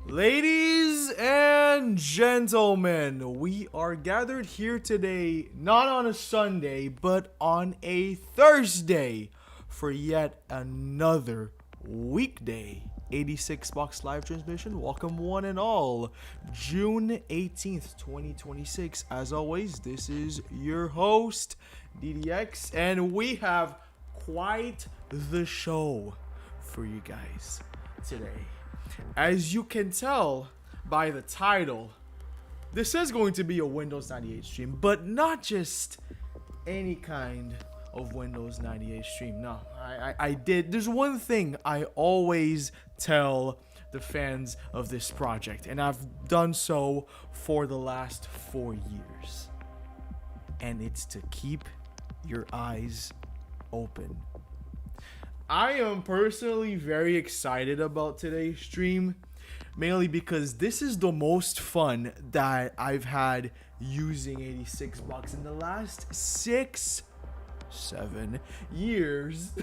Ladies and gentlemen, we are gathered here today not on a Sunday, but on a Thursday for yet another weekday 86 box live transmission. Welcome one and all. June 18th, 2026. As always, this is your host, DDX, and we have quite the show for you guys today. As you can tell by the title, this is going to be a Windows 98 stream, but not just any kind of Windows 98 stream. No, there's one thing I always tell the fans of this project, and I've done so for the last 4 years, and it's to keep your eyes open. I am personally very excited about today's stream, mainly because this is the most fun that I've had using 86 bucks in the last 6-7 years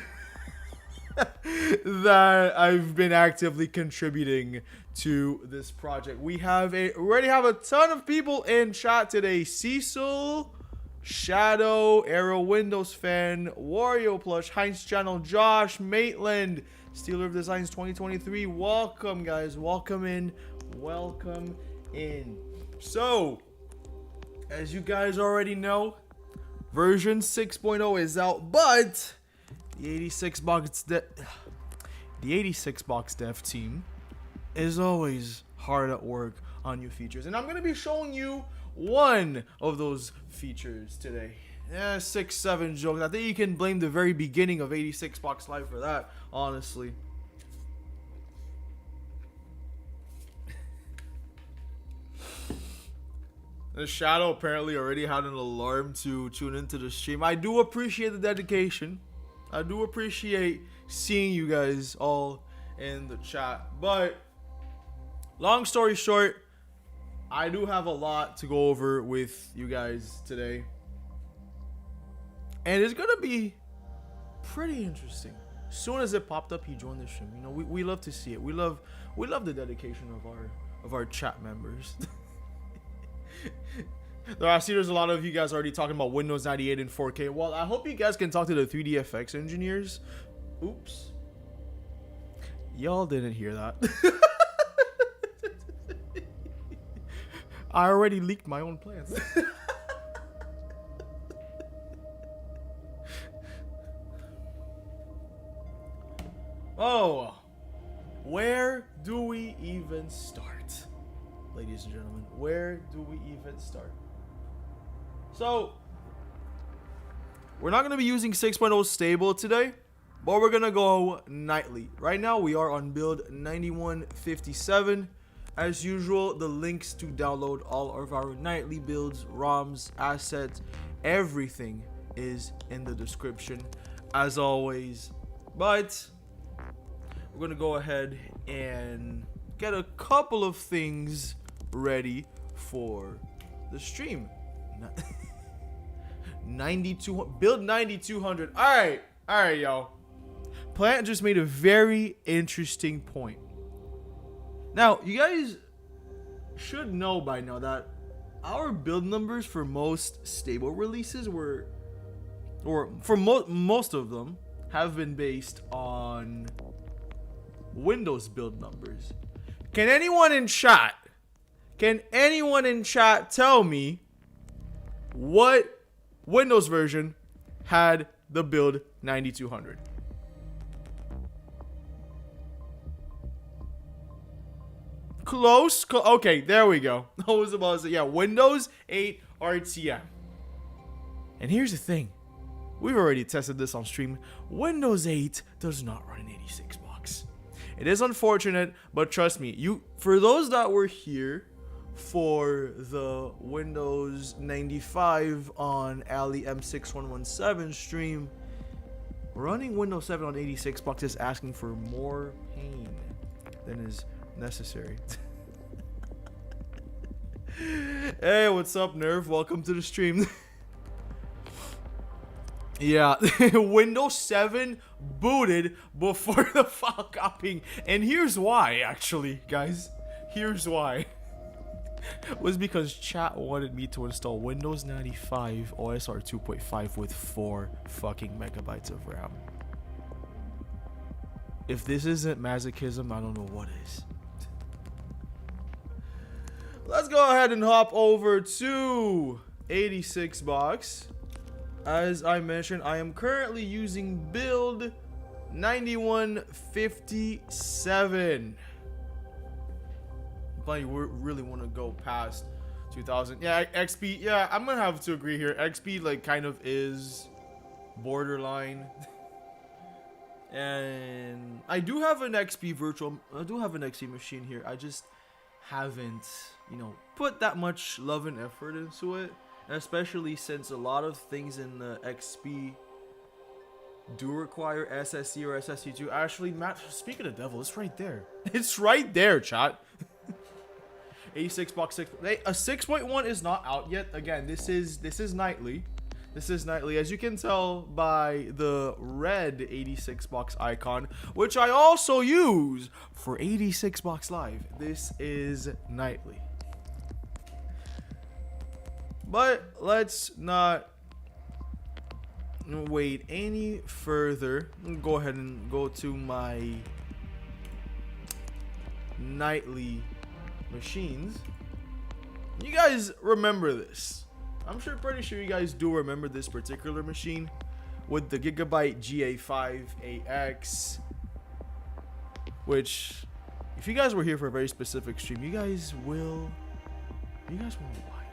that I've been actively contributing to this project. We already have a ton of people in chat today. Cecil, Shadow, Arrow, Windows Fan, Wario Plush, Heinz Channel, Josh, Maitland, Steeler of Designs 2023. Welcome, guys. Welcome in. Welcome in. So, as you guys already know, version 6.0 is out, but the 86 box dev team is always hard at work on new features, and I'm going to be showing you one of those features today. 6-7 jokes. I think you can blame the very beginning of 86 box live for that, honestly. The Shadow apparently already had an alarm to tune into the stream. I do appreciate the dedication. I do appreciate seeing you guys all in the chat. But long story short, I do have a lot to go over with you guys today, and it's gonna be pretty interesting. As soon as it popped up, he joined the stream. You know, we love to see it. We love the dedication of our chat members. I see there's a lot of you guys already talking about Windows 98 and 4K. Well, I hope you guys can talk to the 3DFX engineers. Oops, y'all didn't hear that. I already leaked my own plans. Oh, where do we even start? Ladies and gentlemen, where do we even start? So, we're not going to be using 6.0 stable today, but we're going to go nightly. Right now, we are on build 9157. As usual, the links to download all of our nightly builds, ROMs, assets, everything is in the description, as always. But we're going to go ahead and get a couple of things ready for the stream. 92 build 9200. All right, y'all. Plant just made a very interesting point. Now, you guys should know by now that our build numbers for most stable releases most of them have been based on Windows build numbers. Can anyone in chat tell me what Windows version had the build 9200? Close. Okay, there we go. I was about to say, yeah, Windows 8 RTM. And here's the thing. We've already tested this on stream. Windows 8 does not run in 86 box. It is unfortunate, but trust me, for those that were here for the Windows 95 on Ali M6117 stream, running Windows 7 on 86 bucks is asking for more pain than is necessary. Hey, what's up, Nerve? Welcome to the stream. Yeah, Windows 7 booted before the file copying. And here's why, actually, guys. Here's why. Was because chat wanted me to install Windows 95 OSR 2.5 with 4 fucking megabytes of RAM. If this isn't masochism, I don't know what is. Let's go ahead and hop over to 86 box. As I mentioned, I am currently using build 9157. You really want to go past 2000. Yeah, XP. Yeah, I'm gonna have to agree here. XP like kind of is borderline. And I do have an XP machine here. I just haven't, you know, put that much love and effort into it, and especially since a lot of things in the XP do require SSC or SSC2. Actually, Matt, speaking of devil, it's right there. It's right there, chat. 86 box 6. A 6.1 is not out yet. Again, this is nightly. This is nightly, as you can tell by the red 86 box icon, which I also use for 86 box live. This is nightly. But let's not wait any further. Go ahead and go to my nightly machines. You guys remember this? I'm pretty sure you guys do remember this particular machine with the Gigabyte GA5AX, which, if you guys were here for a very specific stream, you guys will know why.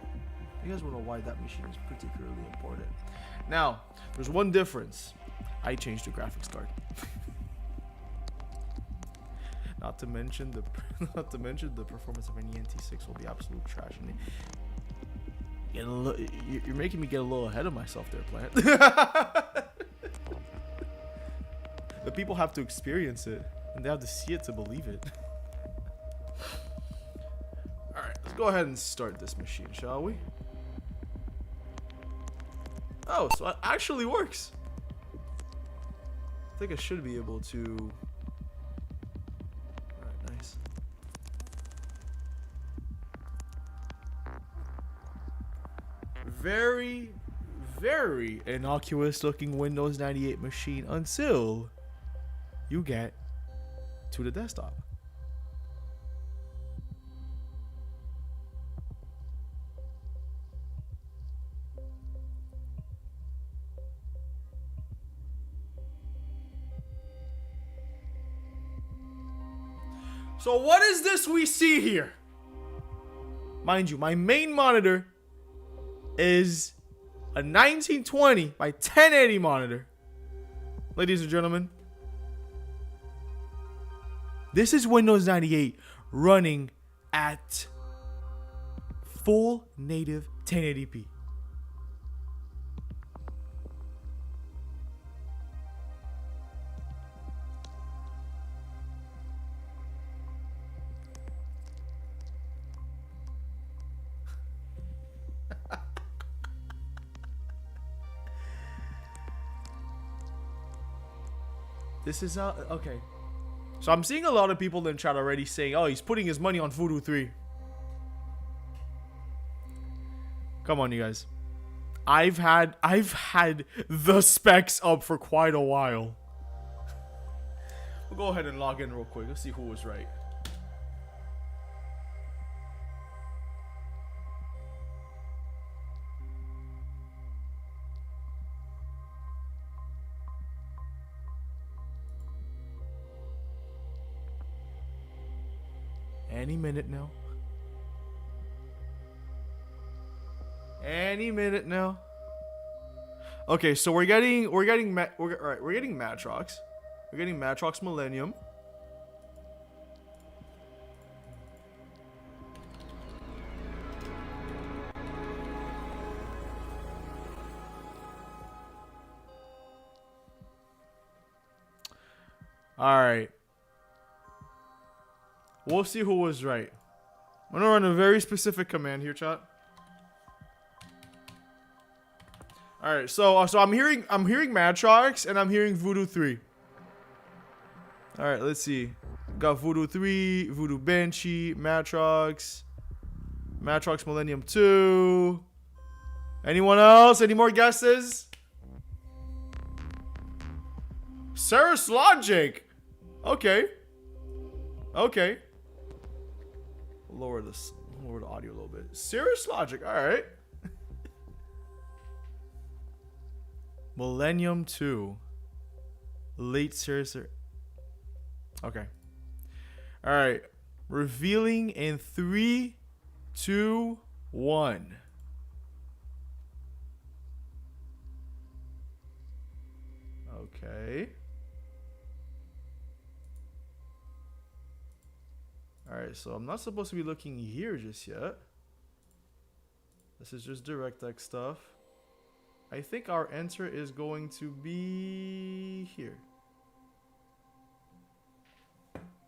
You guys will know why that machine is particularly important. Now, there's one difference. I changed the graphics card. Not to mention the performance of an ENT6 will be absolute trash. And you're making me get a little ahead of myself there, Plant. The people have to experience it, and they have to see it to believe it. All right, let's go ahead and start this machine, shall we? Oh, so it actually works. I think I should be able to. Very, very innocuous looking Windows 98 machine until you get to the desktop. So what is this we see here? Mind you, my main monitor is a 1920 by 1080 monitor. Ladies and gentlemen, this is Windows 98 running at full native 1080p. This is okay. So I'm seeing a lot of people in chat already saying, "Oh, he's putting his money on Voodoo 3." Come on, you guys. I've had the specs up for quite a while. We'll go ahead and log in real quick. Let's see who was right. Any minute now. Any minute now. Okay, so we're getting Matrox. We're getting Matrox Millennium. All right. We'll see who was right. I'm gonna run a very specific command here, chat. All right, so I'm hearing Matrox and I'm hearing Voodoo 3. All right, let's see. Got Voodoo 3, Voodoo Banshee, Matrox, Matrox Millennium 2. Anyone else? Any more guesses? Cirrus Logic. Okay. Okay. Lower the audio a little bit. Cirrus Logic. All right. Millennium 2. Late Cirrus. Okay. All right. Revealing in 3, 2, 1. Okay. All right, so I'm not supposed to be looking here just yet. This is just DirectX stuff. I think our answer is going to be here.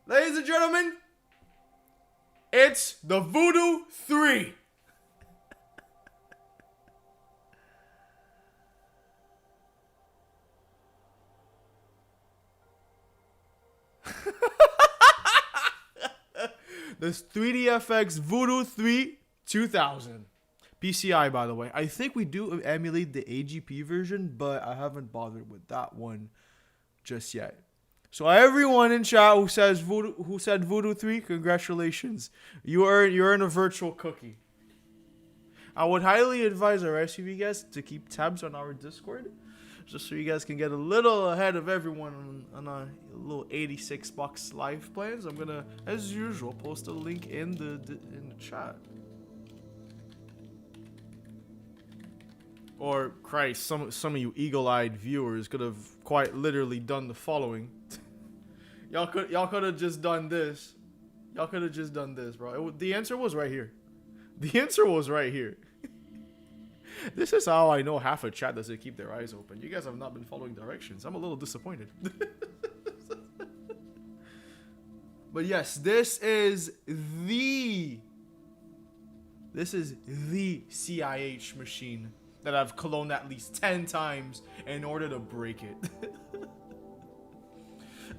Ladies and gentlemen, it's the Voodoo 3. This 3DFX Voodoo 3 2000. PCI, by the way. I think we do emulate the AGP version, but I haven't bothered with that one just yet. So everyone in chat who said Voodoo 3, congratulations. You earn a virtual cookie. I would highly advise our SUV guys to keep tabs on our Discord, just so you guys can get a little ahead of everyone on a little 86 bucks live plans. I'm gonna, as usual, post a link in the chat. Or Christ, some of you eagle-eyed viewers could have quite literally done the following. y'all could have just done this. Y'all could have just done this, bro. The answer was right here. The answer was right here. This is how I know half a chat doesn't keep their eyes open. You guys have not been following directions. I'm a little disappointed. But yes, this is the CIH machine that I've cloned at least 10 times in order to break it.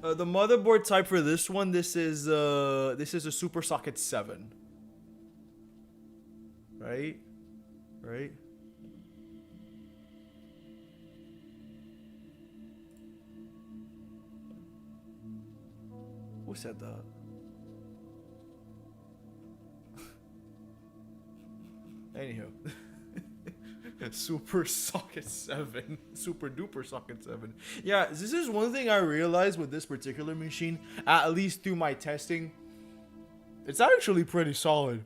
The motherboard type for this one, this is a Super Socket 7. Right? Right? Who said that? Anywho. Super Socket 7. Super duper Socket 7. Yeah, this is one thing I realized with this particular machine, at least through my testing. It's actually pretty solid.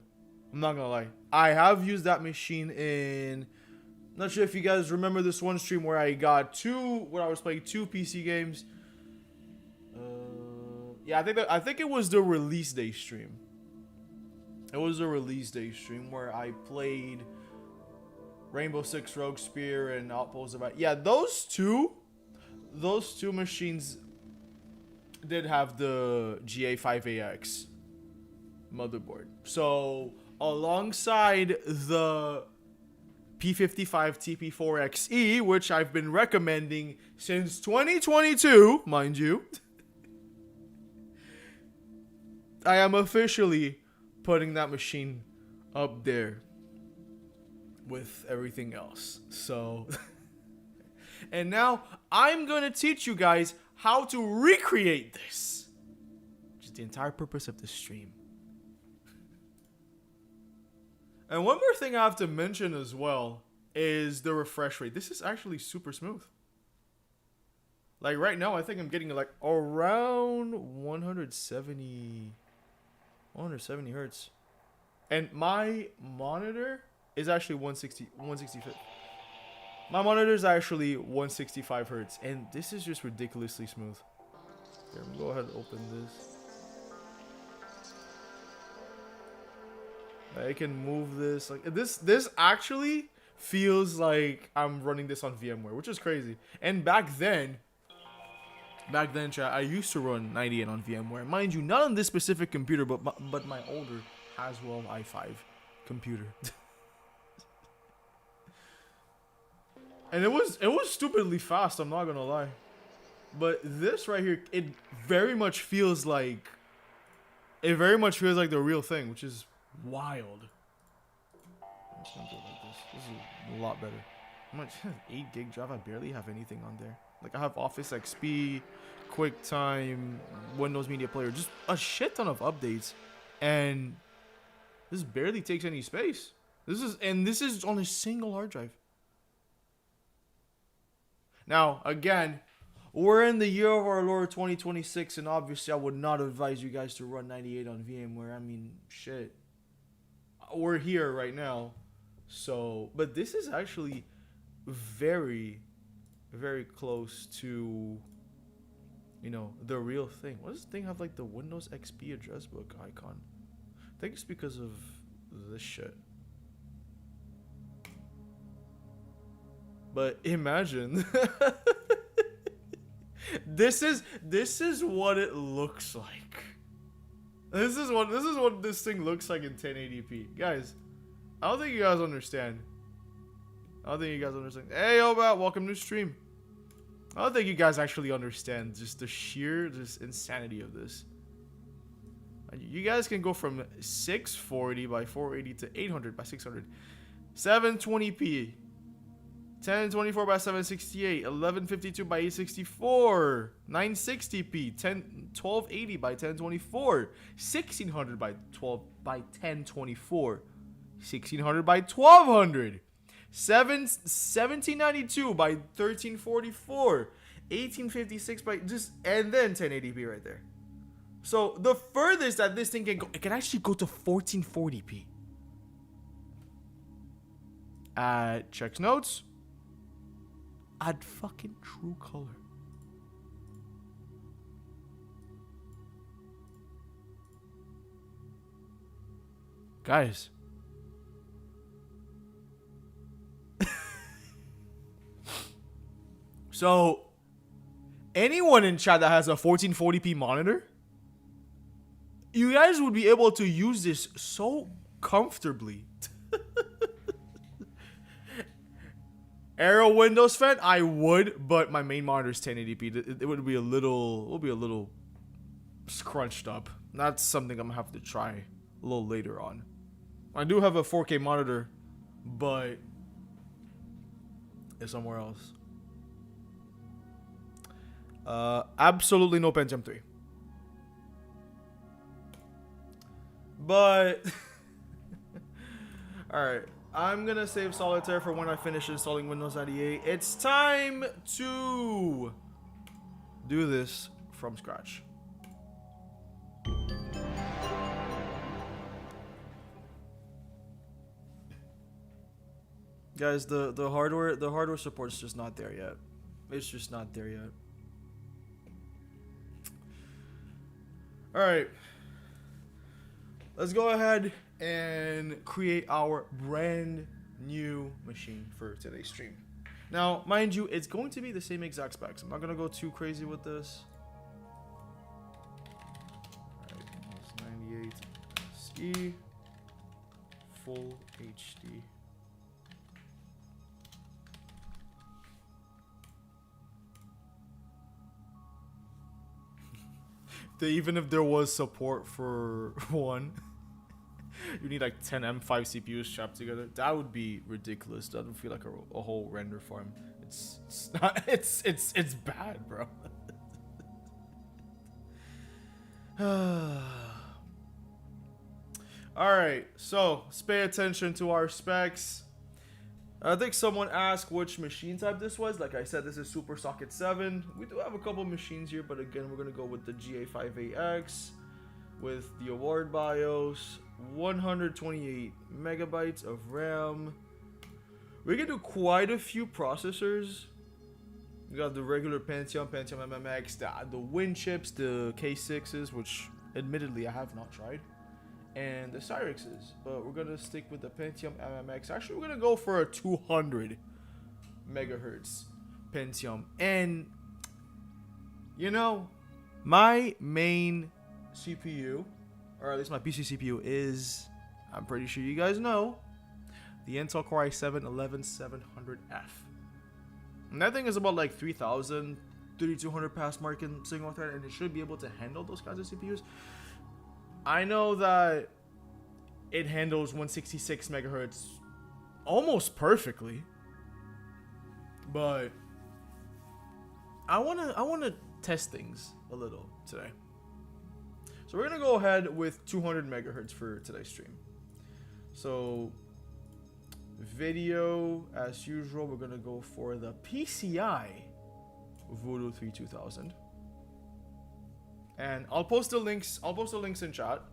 I'm not gonna lie. I have used that machine in... Not sure if you guys remember this one stream where I was playing 2 PC games. Yeah, I think it was the release day stream. It was the release day stream where I played Rainbow Six Rogue Spear and Outpost of... Yeah, those two machines did have the GA5AX motherboard. So alongside the P55 TP4XE, which I've been recommending since 2022, mind you, I am officially putting that machine up there with everything else. So and now I'm gonna teach you guys how to recreate this, which is the entire purpose of this stream. And one more thing I have to mention as well is the refresh rate. This is actually super smooth. Like right now, I think I'm getting like around 170 hertz. And my monitor is actually 165. My monitor is actually 165 hertz. And this is just ridiculously smooth. Here, I'm gonna go ahead and open this. I can move this. Like this actually feels like I'm running this on VMware, which is crazy. And back then, chat, I used to run 98 on VMware. Mind you, not on this specific computer, but my older Haswell i5 computer. And it was stupidly fast, I'm not gonna lie. But this right here, it very much feels like It very much feels like the real thing, which is wild. I'm just gonna go like this. This is a lot better. How much? 8 gig drive. I barely have anything on there. Like I have Office XP, QuickTime, Windows Media Player, just a shit ton of updates, and this barely takes any space. This is on a single hard drive. Now, again, we're in the year of our Lord 2026, and obviously I would not advise you guys to run 98 on VMware. I mean, shit. We're here right now. So, but this is actually very, very close to, you know, the real thing. What does this thing have like the Windows XP address book icon? I think it's because of this shit. But imagine this is what it looks like. This is what this thing looks like in 1080p. Guys, I don't think you guys understand. Hey Obat, welcome to stream. I don't think you guys actually understand just the sheer insanity of this. You guys can go from 640 by 480 to 800 by 600, 720p, 1024 by 768, 1152 by 864, 960p, 1280 by 1024, 1600 by 1024, 1600 by 1200, 1792 by 1344, 1856 by just, and then 1080p right there. So the furthest that this thing can go, it can actually go to 1440p. Checks notes. Add fucking true color. Guys. So, anyone in chat that has a 1440p monitor, you guys would be able to use this so comfortably. Arrow Windows fan, I would, but my main monitor is 1080p. It would be a little scrunched up. That's something I'm gonna have to try a little later on. I do have a 4K monitor, but it's somewhere else. Absolutely no Pentium 3. But all right. I'm gonna save Solitaire for when I finish installing Windows 98. It's time to do this from scratch. Guys, the hardware support's just not there yet. It's just not there yet. All right. Let's go ahead and create our brand new machine for today's stream. Now, mind you, it's going to be the same exact specs. I'm not going to go too crazy with this. Alright, 98 SE, full HD. Even if there was support for one, you need like 10 M5 CPUs strapped together. That would be ridiculous. That would feel like a whole render farm. It's not. It's bad, bro. All right. So let's pay attention to our specs. I think someone asked which machine type this was. Like I said, this is Super Socket 7. We do have a couple machines here, but again, we're gonna go with the GA58X with the award BIOS. 128 megabytes of RAM. We can do quite a few processors. We got the regular Pentium MMX, the Win chips, the K6s, which admittedly I have not tried, and the Cyrixes. But we're gonna stick with the Pentium MMX. Actually, we're gonna go for a 200 megahertz Pentium. And you know, my main CPU, or at least my PC CPU, is, I'm pretty sure you guys know, the Intel Core i7-11700F. And that thing is about like 3,000, 3,200 pass mark in single thread, and it should be able to handle those kinds of CPUs. I know that it handles 166 megahertz almost perfectly, but I wanna test things a little today. So we're gonna go ahead with 200 megahertz for today's stream. So video, as usual, we're gonna go for the PCI Voodoo 32000, and I'll post the links. I'll post the links in chat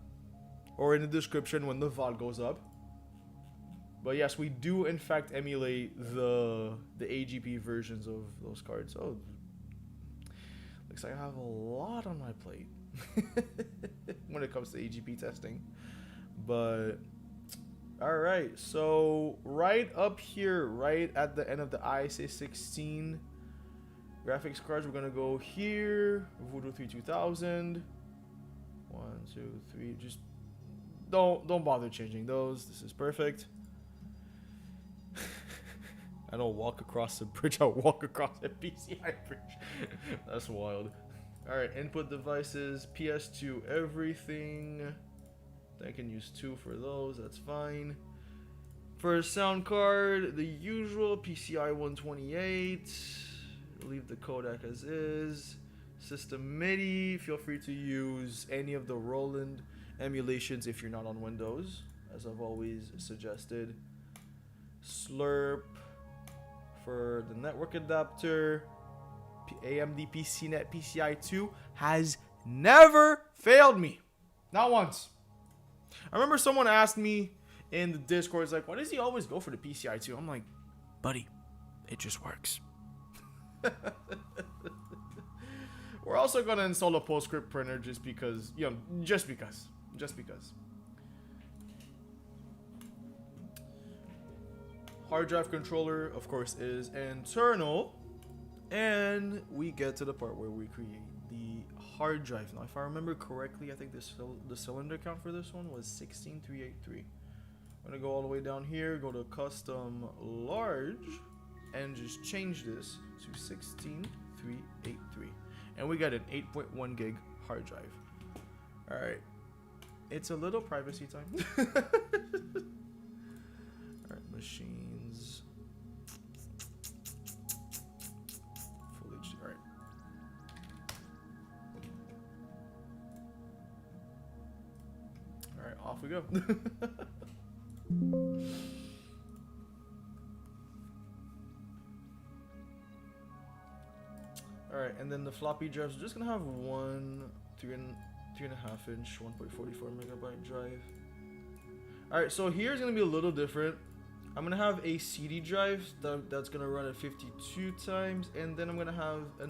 or in the description when the VOD goes up. But yes, we do in fact emulate the AGP versions of those cards. Oh, looks like I have a lot on my plate when it comes to AGP testing. But all right, so right up here, right at the end of the ISA 16 graphics cards, we're gonna go here, Voodoo 32000. 1, 2, 3. Just don't bother changing those. This is perfect. I don't walk across the bridge, I walk across the PCI bridge. That's wild. Alright, input devices, PS2 everything. I can use 2 for those, that's fine. For a sound card, the usual PCI 128. Leave the codec as is. System MIDI, feel free to use any of the Roland emulations if you're not on Windows, as I've always suggested. Slurp for the network adapter. AMD PCNet PCI 2 has never failed me. Not once. I remember someone asked me in the Discord, it's like, why does he always go for the PCI 2? I'm like, buddy, it just works. We're also going to install a PostScript printer just because, you know, just because. Hard drive controller, of course, is internal. And we get to the part where we create the hard drive. Now, if I remember correctly, I think the cylinder count for this one was 16383. I'm going to go all the way down here, go to custom large, and just change this to 16383. And we got an 8.1 gig hard drive. All right. It's a little privacy time. All right, machines. Full HD. All right. All right, off we go. All right, and then the floppy drives, we're just gonna have one 3.5 inch 1.44 megabyte drive. All right, so here's gonna be a little different. I'm gonna have a CD drive that's gonna run at 52 times, and then I'm gonna have a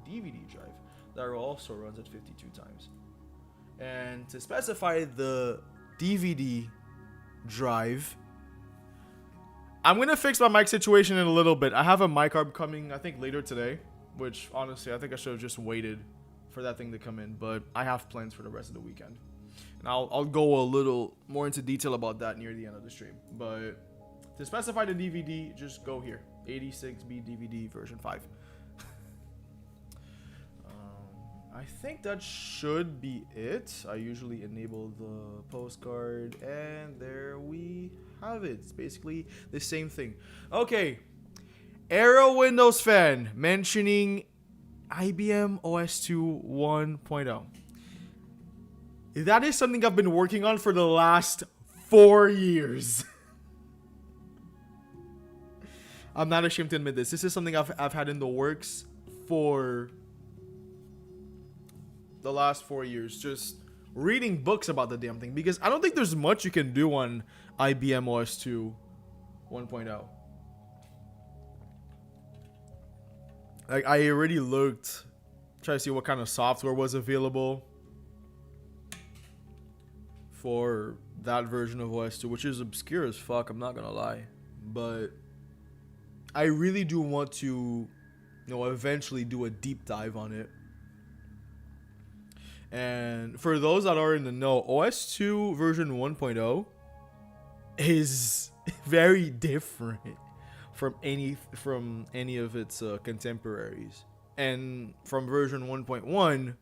DVD drive that also runs at 52 times. And to specify the DVD drive, I'm gonna fix my mic situation in a little bit. I have a mic arb coming, I think, later today, which honestly I think I should have just waited for that thing to come in, but I have plans for the rest of the weekend, and I'll go a little more into detail about that near the end of the stream. But to specify the DVD, just go here, 86B DVD version 5. I think that should be it. I usually enable the postcard, and there we have it. It's basically the same thing. Okay, Arrow Windows fan mentioning IBM OS2 1.0. That is something I've been working on for the last 4 years. I'm not ashamed to admit this. This is something I've had in the works for the last 4 years. Just reading books about the damn thing, because I don't think there's much you can do on IBM OS2 1.0. Like, I already looked, try to see what kind of software was available for that version of OS2, which is obscure as fuck, I'm not gonna lie. But I really do want to, you know, eventually do a deep dive on it. And for those that are in the know, OS2 version 1.0 is very different from any of its contemporaries. And from version 1.1,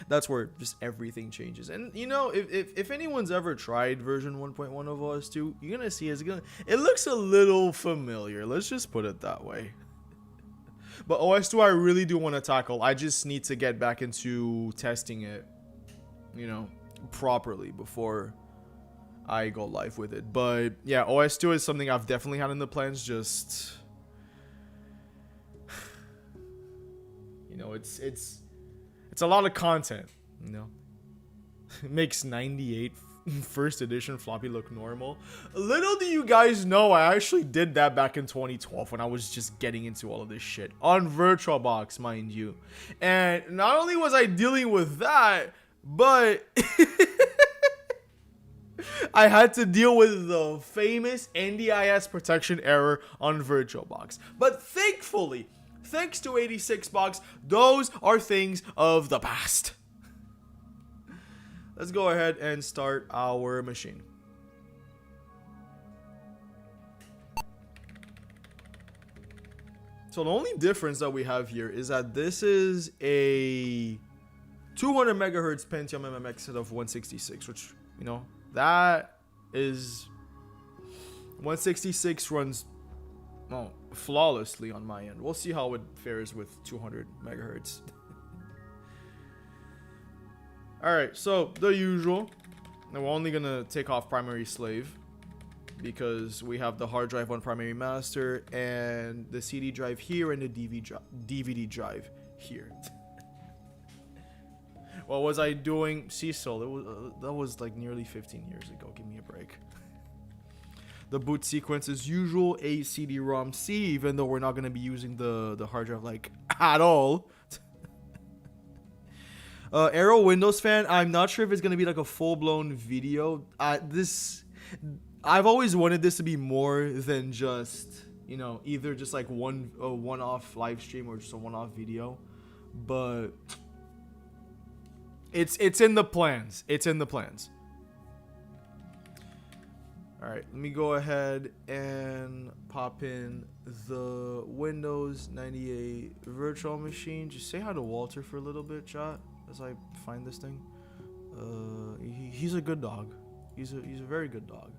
that's where just everything changes. And you know, if anyone's ever tried version 1.1 of OS2, you're gonna see it looks a little familiar. Let's just put it that way. But OS2 I really do want to tackle. I just need to get back into testing it, you know, properly before I go live with it. But yeah, OS2 is something I've definitely had in the plans. Just, you know, it's a lot of content, you know. It makes 98 first edition floppy look normal. Little do you guys know, I actually did that back in 2012 when I was just getting into all of this shit on VirtualBox, mind you. And not only was I dealing with that, but I had to deal with the famous NDIS protection error on VirtualBox. But thankfully, thanks to 86box, those are things of the past. Let's go ahead and start our machine. So the only difference that we have here is that this is a 200 megahertz Pentium MMX instead of 166, which, you know, that is 166 runs flawlessly on my end. We'll see how it fares with 200 megahertz. Alright, so the usual. Now we're only gonna take off primary slave because we have the hard drive on primary master and the CD drive here and the DVD drive here. What was I doing? Cecil, that was like nearly 15 years ago. Give me a break. The boot sequence is usual, a CD-ROM C, even though we're not going to be using the hard drive like at all. Arrow Windows fan, I'm not sure if it's going to be like a full-blown video. I've always wanted this to be more than just, you know, either just like a one-off live stream or just a one-off video. But it's in the plans. It's in the plans. Alright, let me go ahead and pop in the Windows 98 virtual machine. Just say hi to Walter for a little bit, chat, as I find this thing. He's a good dog. He's a very good dog.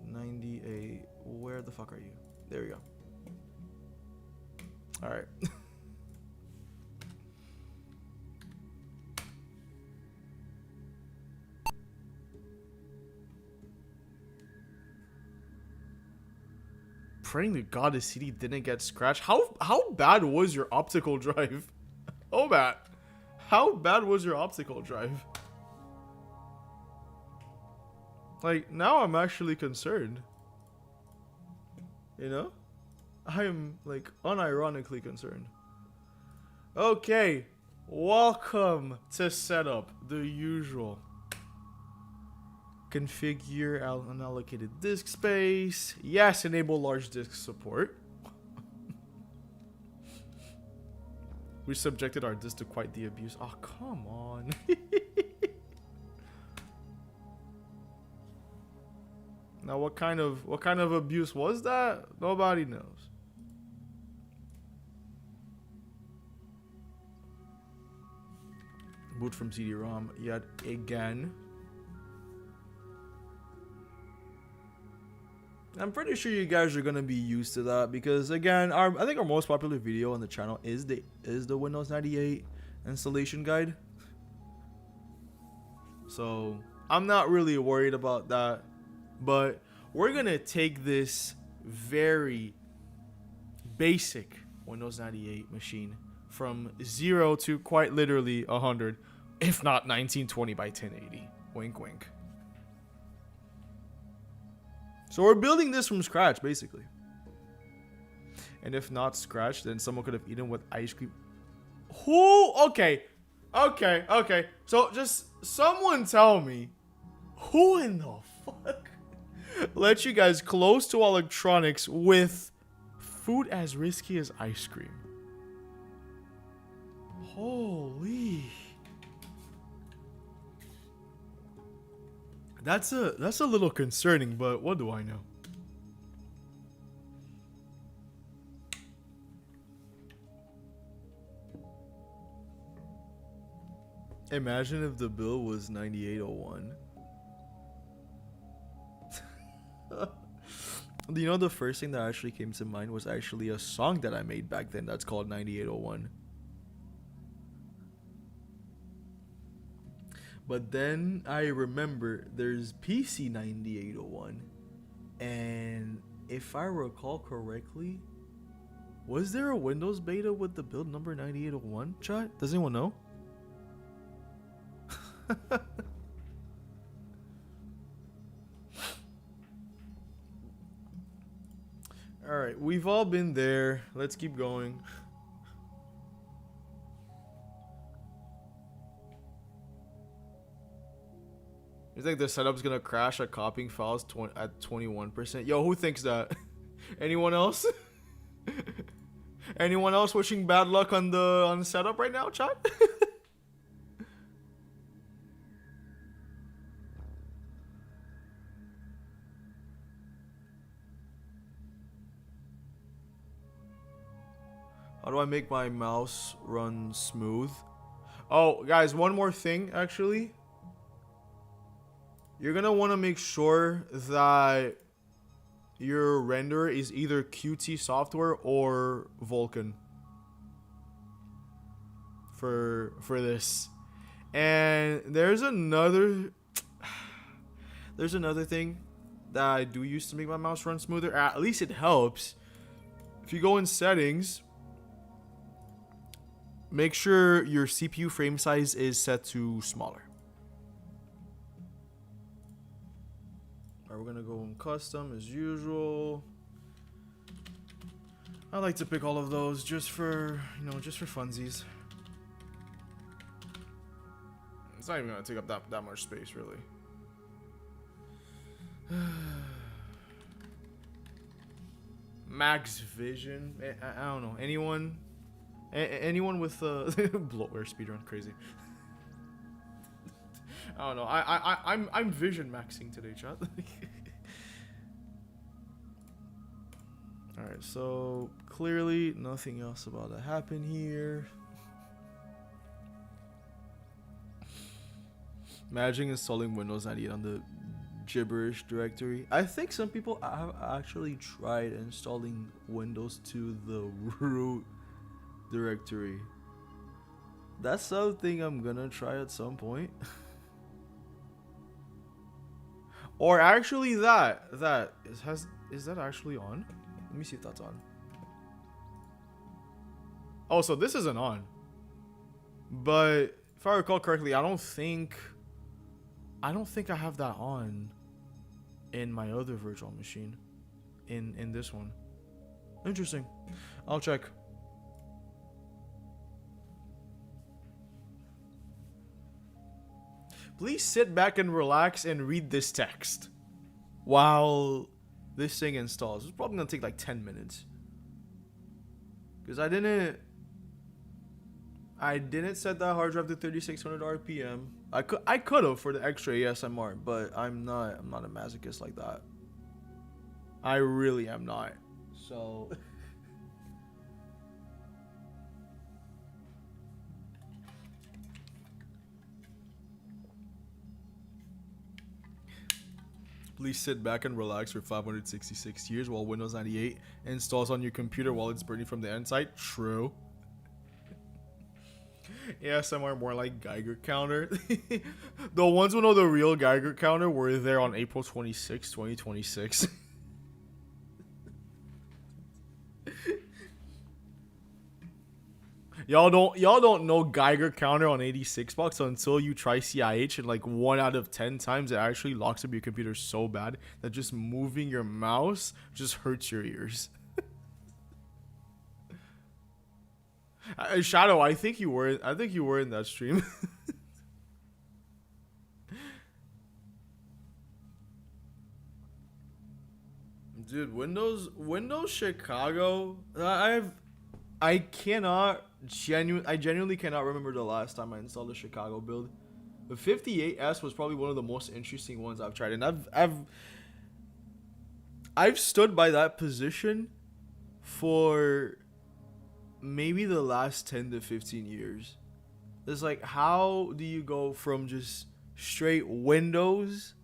98. Where the fuck are you? There we go. Alright. Praying to God the CD didn't get scratched. How bad was your optical drive? Oh, Matt. How bad was your optical drive? Like, now I'm actually concerned. You know? I am, like, unironically concerned. Okay. Welcome to setup. The usual. Configure unallocated disk space. Yes, enable large disk support. We subjected our disk to quite the abuse. Oh, come on. Now, what kind of abuse was that? Nobody knows. Boot from CD-ROM yet again. I'm pretty sure you guys are gonna be used to that because, again, I think our most popular video on the channel is the Windows 98 installation guide. So I'm not really worried about that, but we're gonna take this very basic Windows 98 machine from 0 to quite literally 100, if not 1920 by 1080. Wink, wink. So we're building this from scratch, basically. And if not scratch, then someone could have eaten with ice cream. Who? Okay. So just someone tell me, who in the fuck let you guys close to electronics with food as risky as ice cream? Holy. That's a little concerning, but what do I know? Imagine if the bill was 9801. You know, the first thing that actually came to mind was actually a song that I made back then that's called 9801. But then I remember there's PC 9801. And if I recall correctly, was there a Windows beta with the build number 9801? Chat? Does anyone know? Alright, we've all been there. Let's keep going. You think the setup's gonna crash at copying files at 21%? Yo, who thinks that? Anyone else? Anyone else wishing bad luck on the setup right now, chat? How do I make my mouse run smooth? Oh, guys, one more thing, actually. You're gonna want to make sure that your renderer is either Qt software or Vulkan for this. And there's another thing that I do use to make my mouse run smoother. At least it helps. If you go in settings, make sure your CPU frame size is set to smaller. Alright, we're gonna go in custom as usual. I like to pick all of those just for, just for funsies. It's not even gonna take up that much space, really. Max Vision. I don't know. Anyone with bloatware speedrun crazy. I don't know. I'm vision maxing today, chat. All right, so clearly nothing else about to happen here. Imagine installing Windows 98 on the gibberish directory. I think some people have actually tried installing Windows to the root directory. That's something I'm gonna try at some point. Or actually is that actually on? Let me see if that's on. Oh, so this isn't on. But if I recall correctly, I don't think I have that on in my other virtual machine. In this one. Interesting. I'll check. Please sit back and relax and read this text while this thing installs. It's probably gonna take like 10 minutes. Because I didn't set that hard drive to 3600 RPM. I could have for the extra ASMR, but I'm not a masochist like that. I really am not. So please sit back and relax for 566 years while Windows 98 installs on your computer while it's burning from the inside. True. Yeah, somewhere more like Geiger counter. The ones who know the real Geiger counter were there on April 26, 2026. Y'all don't know Geiger counter on 86 bucks until you try CIH, and like 1 out of 10 times it actually locks up your computer so bad that just moving your mouse just hurts your ears. Shadow, I think you were in that stream. Dude, Windows Chicago. I genuinely cannot remember the last time I installed a Chicago build. The 58S was probably one of the most interesting ones I've tried, and I've stood by that position for maybe the last 10 to 15 years. It's like, how do you go from just straight Windows?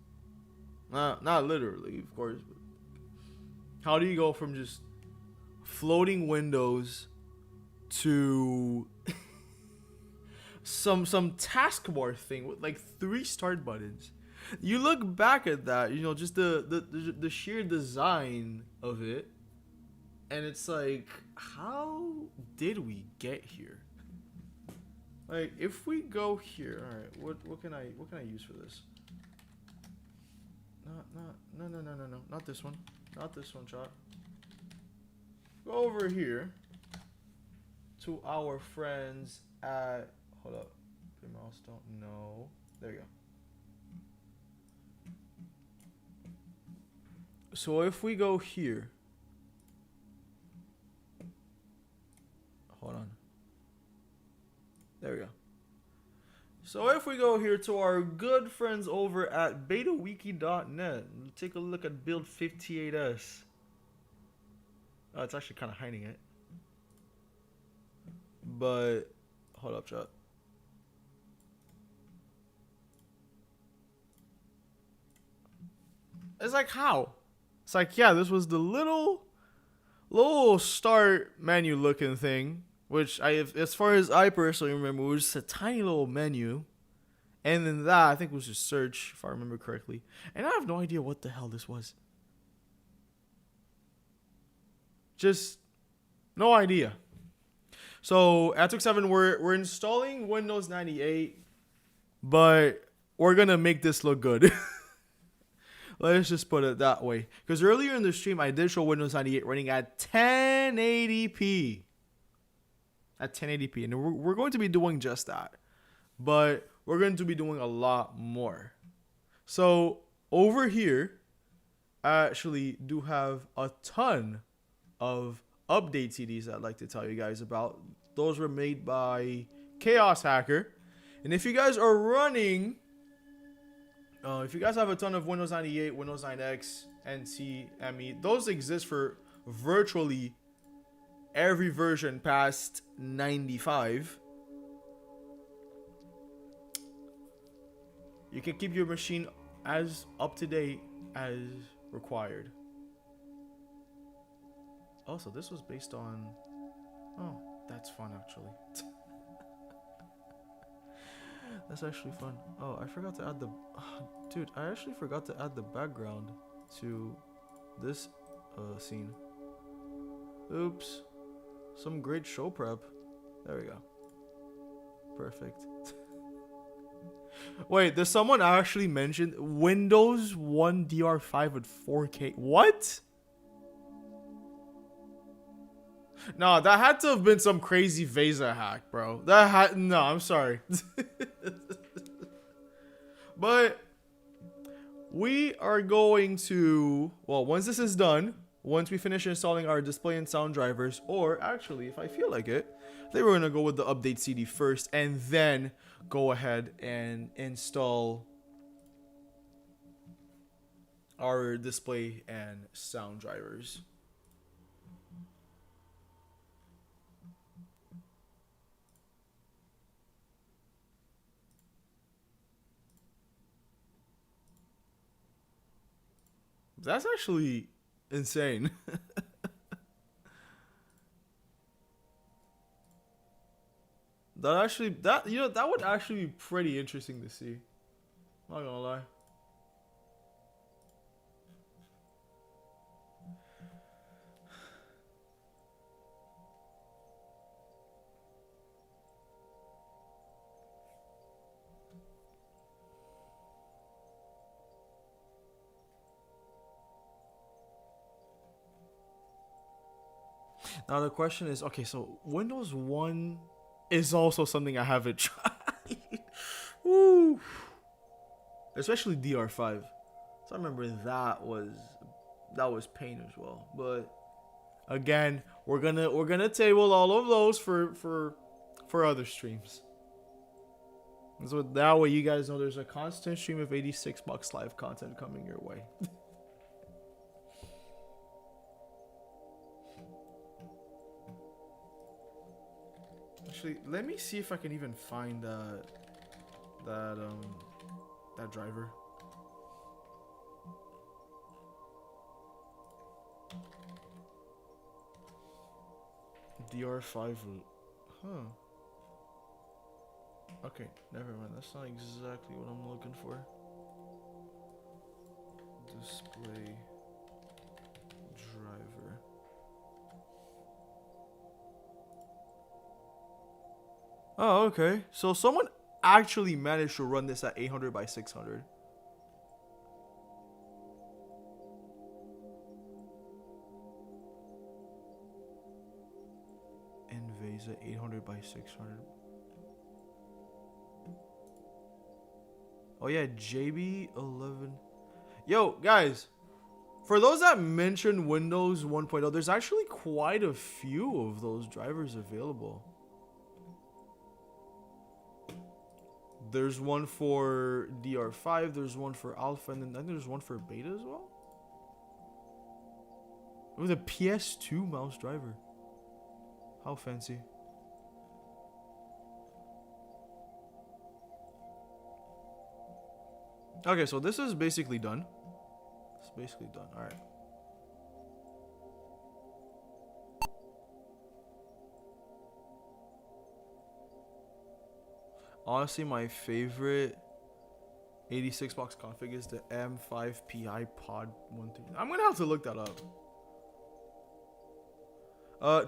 Not literally, of course. But how do you go from just floating Windows to some taskbar thing with like 3 start buttons? You look back at that, you know, just the sheer design of it, and it's like, how did we get here? Like, if we go here, all right, what can I use for this? No, not this one, chat. Go over here to our friends at, hold up, milestone, no, there you go. So if we go here, hold on. There we go. So if we go here to our good friends over at betawiki.net, take a look at build 58S. Oh, it's actually kind of hiding it. But, hold up, chat. It's like, how? It's like, yeah, this was the little start menu looking thing, which as far as I personally remember, was just a tiny little menu. And then that, I think, was just search, if I remember correctly. And I have no idea what the hell this was. Just no idea. So at 7, we're installing Windows 98, but we're gonna make this look good. Let's just put it that way. Because earlier in the stream, I did show Windows 98 running at 1080p. At 1080p. And we're going to be doing just that. But we're going to be doing a lot more. So over here, I actually do have a ton of update CDs I'd like to tell you guys about. Those were made by Chaos Hacker. And if you guys are running... if you guys have a ton of Windows 98, Windows 9X, NT, ME, those exist for virtually every version past 95. You can keep your machine as up to date as required. Also, this was based on... Oh, that's fun actually. That's actually fun. Oh, I forgot to add the... Dude, I actually forgot to add the background to this scene. Oops. Some great show prep. There we go. Perfect. Wait, does someone actually mention Windows 1 DR5 with 4K? What? No, that had to have been some crazy Vesa hack, bro. No, I'm sorry. But we are going to, well, once this is done, once we finish installing our display and sound drivers, or actually, if I feel like it, I think we're going to go with the update CD first, and then go ahead and install our display and sound drivers. That's actually insane. That would actually be pretty interesting to see. Not gonna lie. Now the question is, okay, so Windows 1 is also something I haven't tried. Woo. Especially DR5. So I remember that was pain as well. But again, we're gonna table all of those for other streams. And so that way you guys know there's a constant stream of $86 live content coming your way. Actually, let me see if I can even find that driver. DR5. Huh. Okay, never mind. That's not exactly what I'm looking for. Display driver. Oh, okay. So someone actually managed to run this at 800 by 600. Invasa 800 by 600. Oh yeah, JB11. Yo, guys. For those that mentioned Windows 1.0, there's actually quite a few of those drivers available. There's one for DR5, there's one for Alpha, and then I think there's one for Beta as well. With a PS2 mouse driver. How fancy. Okay, so this is basically done. It's basically done. All right. Honestly, my favorite 86 box config is the M5PI Pod 13. I'm gonna have to look that up.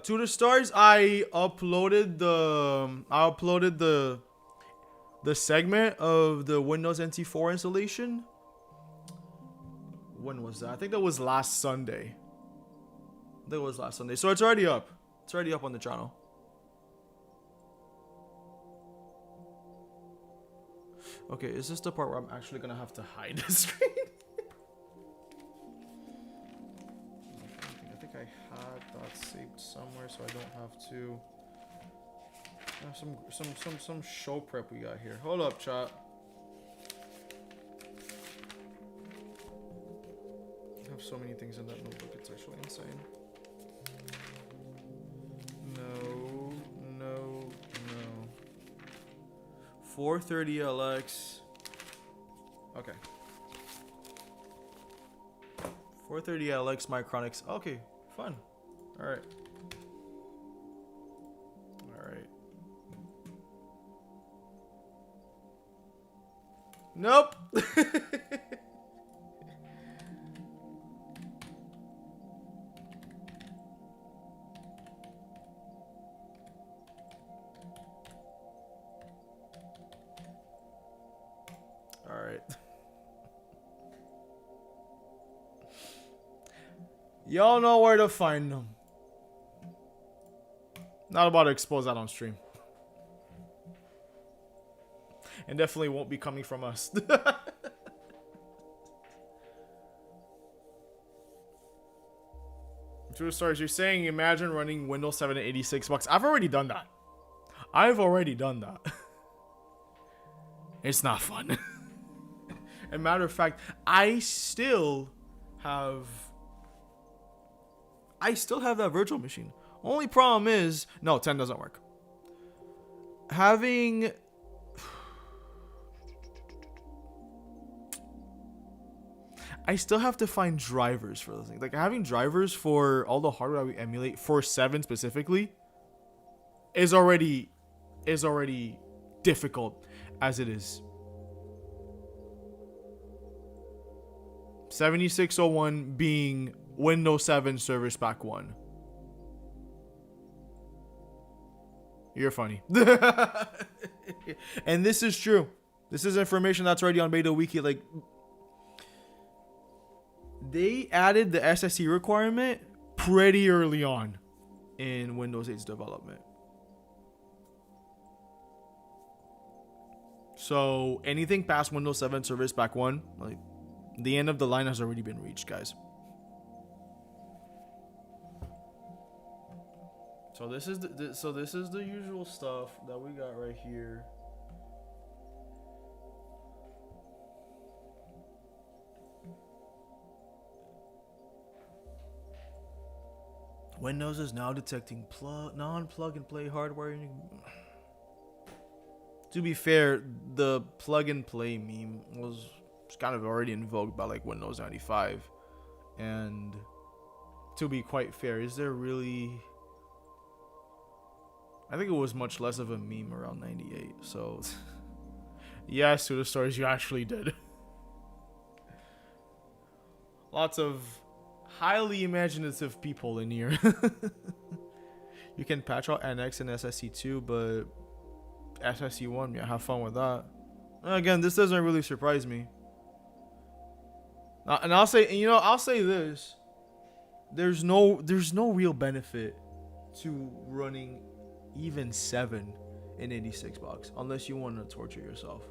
To the stars, I uploaded the segment of the Windows NT4 installation. When was that? I think that was last Sunday. So it's already up. It's already up on the channel. Okay, is this the part where I'm actually gonna have to hide the screen? I think I had that saved somewhere, so I don't have to. Some show prep we got here. Hold up, chat. I have so many things in that notebook, it's actually insane. No. 430 LX. Okay. 430 LX Micronics. Okay, fun. All right. Nope. All right. Y'all know where to find them. Not about to expose that on stream. And definitely won't be coming from us. True stars, you're saying imagine running Windows 7 at 86 bucks. I've already done that. It's not fun. And matter of fact, I still have that virtual machine. Only problem is, no, 10 doesn't work. I still have to find drivers for those things. Like having drivers for all the hardware we emulate for 7 specifically is already difficult as it is. 7601 being Windows 7 Service Pack 1. You're funny. And this is true. This is information that's already on Beta Wiki. Like, they added the SSD requirement pretty early on in Windows 8's development. So anything past Windows 7 Service Pack 1, like, the end of the line has already been reached, guys. So this is the usual stuff that we got right here. Windows is now detecting non-plug and play hardware. To be fair, the plug and play meme was kind of already invoked by like Windows 95, and to be quite fair, is there really? I think it was much less of a meme around 98. So yes, to the stories you actually did. Lots of highly imaginative people in here. You can patch out NX and SSC2, but SSC1, yeah, have fun with that. Again, this doesn't really surprise me. And I'll say, you know, I'll say this: there's no real benefit to running even 7 in 86 bucks unless you want to torture yourself.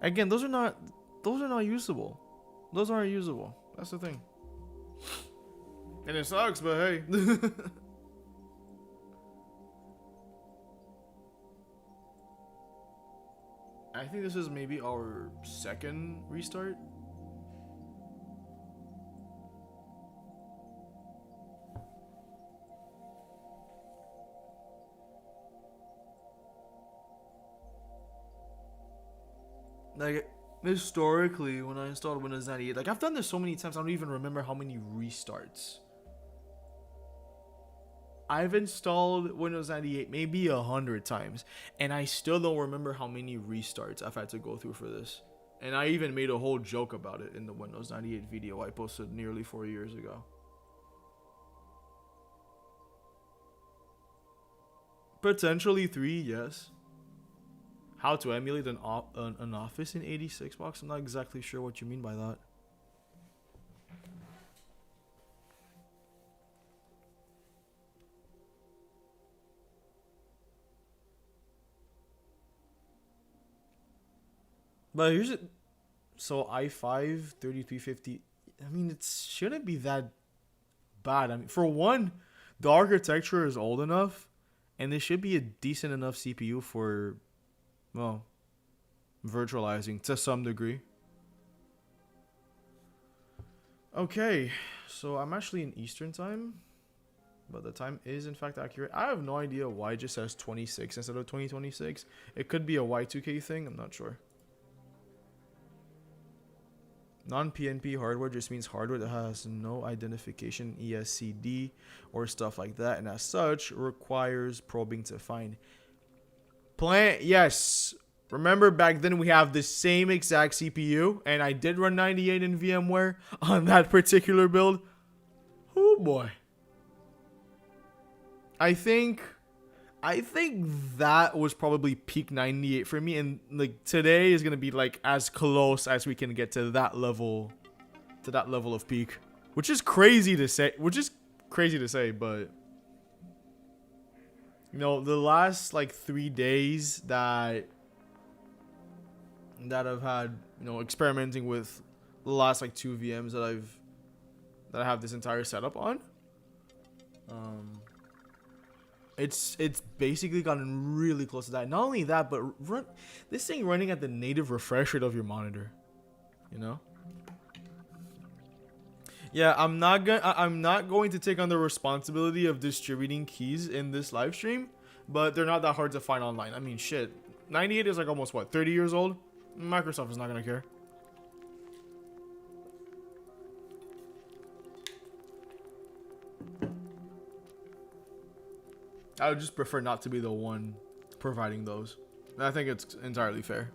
Again, those are not usable. Those aren't usable. That's the thing. And it sucks, but hey. I think this is maybe our second restart. Like, historically, when I installed Windows 98, like, I've done this so many times, I don't even remember how many restarts. I've installed Windows 98 maybe 100 times, and I still don't remember how many restarts I've had to go through for this. And I even made a whole joke about it in the Windows 98 video I posted nearly 4 years ago. Potentially 3, yes. How to emulate an Office in 86 bucks? I'm not exactly sure what you mean by that. But here's it. So i5 3350. I mean, it shouldn't be that bad. I mean, for one, the architecture is old enough, and this should be a decent enough CPU for, well, virtualizing to some degree. Okay, so I'm actually in Eastern time, but the time is in fact accurate. I have no idea why it just says 26 instead of 2026. It could be a Y2K thing, I'm not sure. Non-PNP hardware just means hardware that has no identification, ESCD, or stuff like that, and as such requires probing to find. Yes. Remember back then we have the same exact CPU, and I did run 98 in VMware on that particular build. Oh boy. I think that was probably peak 98 for me, and like today is gonna be like as close as we can get to that level of peak, which is crazy to say. But you know, the last like 3 days that I've had, you know, experimenting with the last like 2 VMs that I have this entire setup on. It's basically gotten really close to that. Not only that, but this thing running at the native refresh rate of your monitor, you know. Yeah, I'm not going to take on the responsibility of distributing keys in this live stream, but they're not that hard to find online. I mean, shit, 98 is like almost what, 30 years old. Microsoft is not gonna care. I would just prefer not to be the one providing those. And I think it's entirely fair.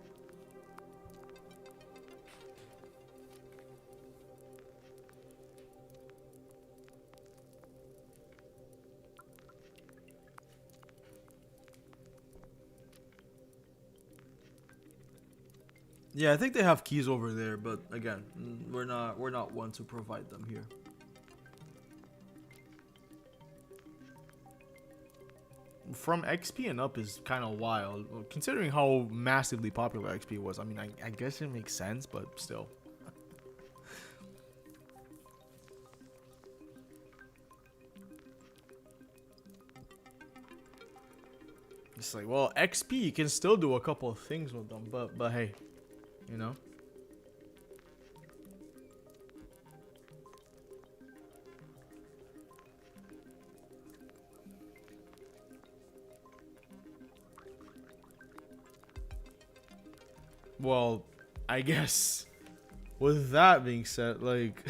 Yeah, I think they have keys over there, but again, we're not one to provide them here. From XP and up is kind of wild, considering how massively popular XP was. I mean, I guess it makes sense, but still. It's like, well, XP, you can still do a couple of things with them, but hey, you know. well, I guess with that being said, like,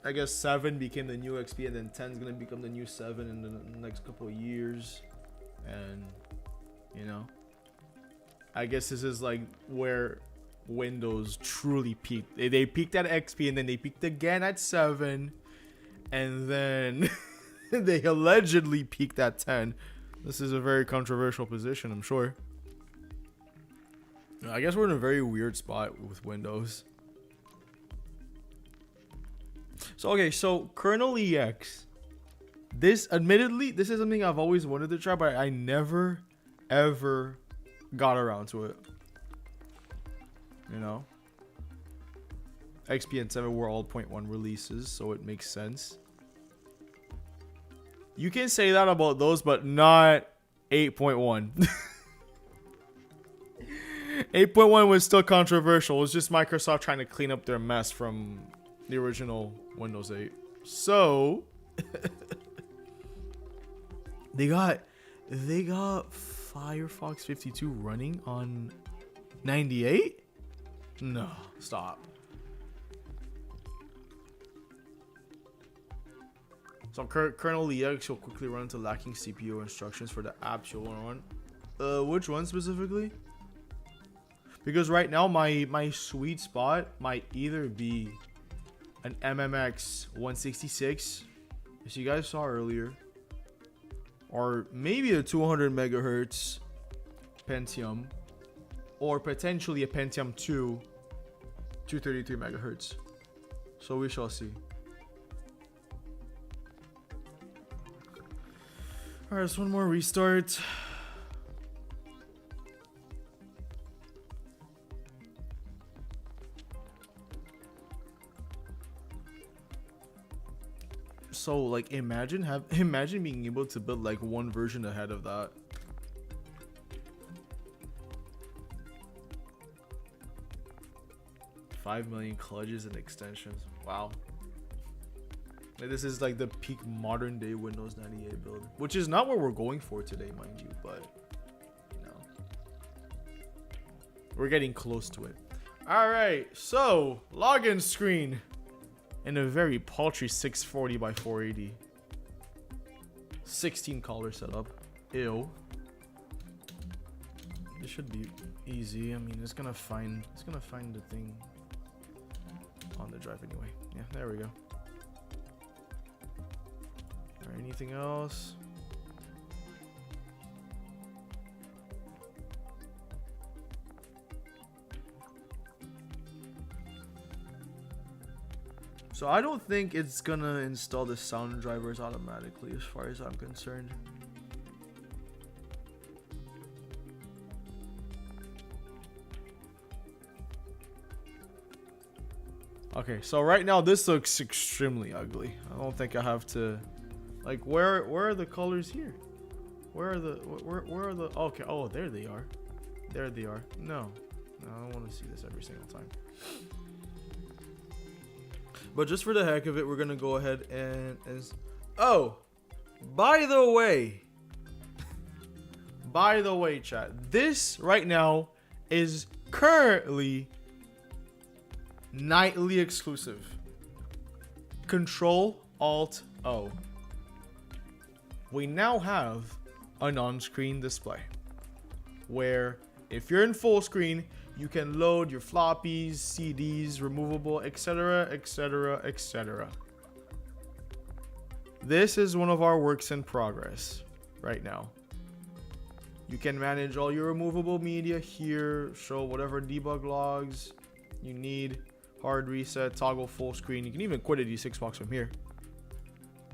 I guess 7 became the new XP, and then 10 is gonna become the new 7 in the next couple of years. And you know, I guess this is like where Windows truly peaked. They peaked at XP, and then they peaked again at 7, and then they allegedly peaked at 10. This is a very controversial position, I'm sure. I guess we're in a very weird spot with Windows. So okay, so kernel EX. This, admittedly, this is something I've always wanted to try, but I never, ever got around to it. You know? XP and 7 were all 0.1 releases, so it makes sense. You can say that about those, but not 8.1. 8.1 was still controversial. It was just Microsoft trying to clean up their mess from the original Windows 8. So they got Firefox 52 running on 98? No, stop. So kernel EX will quickly run into lacking CPU instructions for the apps you'll run. Which one specifically? Because right now my sweet spot might either be an MMX 166, as you guys saw earlier, or maybe a 200 megahertz Pentium, or potentially a Pentium 2 233 megahertz. So we shall see. Alright, just one more restart. So like imagine being able to build like one version ahead of that. $5 million clutches and extensions. Wow. Like, this is like the peak modern day Windows 98 build, which is not what we're going for today, mind you, but you know, we're getting close to it. All right, so login screen in a very paltry 640 by 480, 16 color setup. Ew. This should be easy. I mean, it's gonna find the thing on the drive anyway. Yeah, there we go. All right, anything else? So I don't think it's gonna install the sound drivers automatically as far as I'm concerned. Okay, so right now this looks extremely ugly. I don't think I have to, like, where are the colors here? Where are the okay, oh, there they are. There they are. No, I don't want to see this every single time. But just for the heck of it, we're gonna go ahead and oh, by the way, chat, this right now is currently nightly exclusive. Control Alt O. We now have an on-screen display where if you're in full screen, you can load your floppies, CDs, removable, etc, etc, etc. This is one of our works in progress right now. You can manage all your removable media here, show whatever debug logs you need, hard reset, toggle full screen. You can even quit a D6 box from here.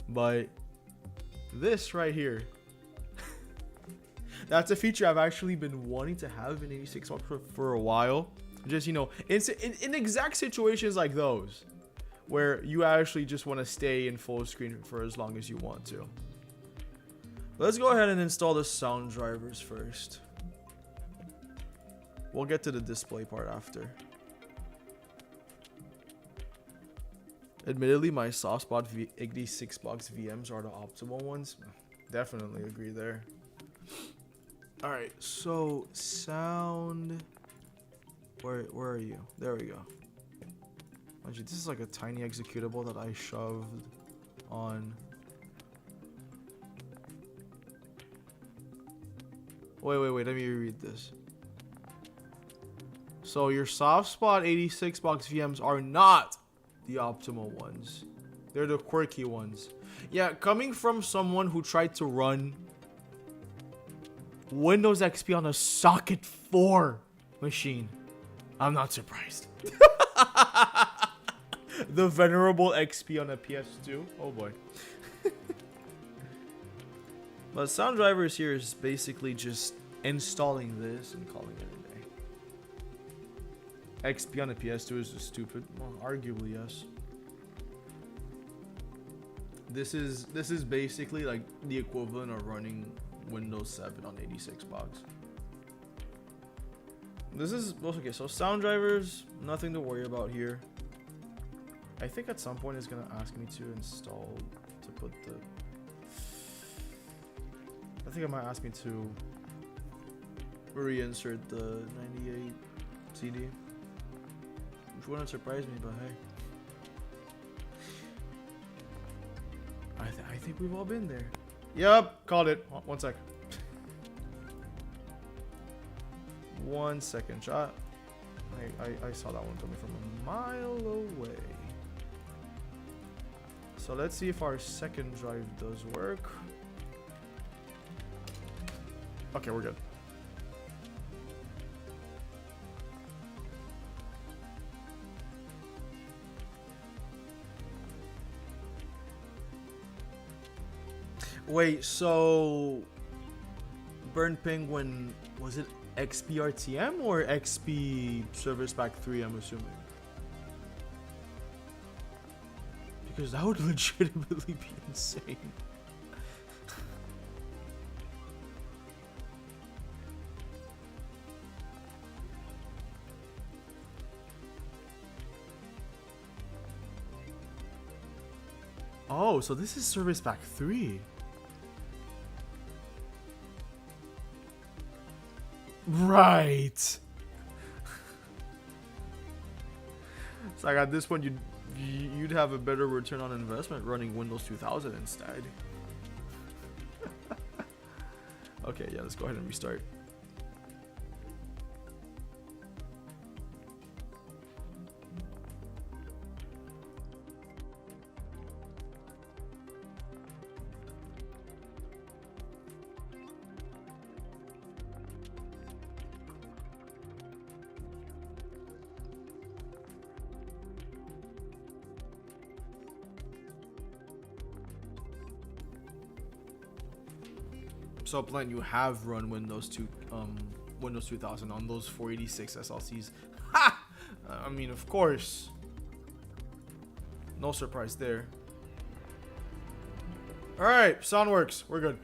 But this right here, that's a feature I've actually been wanting to have in 86 box for a while. Just, you know, in exact situations like those, where you actually just want to stay in full screen for as long as you want to. Let's go ahead and install the sound drivers first. We'll get to the display part after. Admittedly, my soft spot 86 box VMs are the optimal ones. Definitely agree there. All right, so sound. Where are you? There we go. Actually, this is like a tiny executable that I shoved on. Wait. Let me reread this. So your soft spot 86 box VMs are not the optimal ones. They're the quirky ones. Yeah, coming from someone who tried to run Windows XP on a socket 4 machine, I'm not surprised. The venerable XP on a PS2. Oh boy. But sound drivers here is basically just installing this and calling it a day. XP on a PS2 is just stupid. Well, arguably yes. This is basically like the equivalent of running Windows 7 on 86 box. This is okay. So sound drivers, nothing to worry about here. I think at some point it's gonna ask me to install to put the. I think it might ask me to reinsert the 98 CD, which wouldn't surprise me, but hey. I think we've all been there. Yep, called it. One sec. 1 second, chat. I saw that one coming from a mile away. So let's see if our second drive does work. Okay, we're good. Wait, so Burn Penguin, was it XPRTM or XP Service Pack 3, I'm assuming? Because that would legitimately be insane. Oh, so this is Service Pack 3. Right. So like at this point, you'd have a better return on investment running Windows 2000 instead. Okay, yeah, let's go ahead and restart. So Blend, you have run Windows 2000 on those 486 SLCs. Ha! I mean, of course. No surprise there. Alright, sound works. We're good.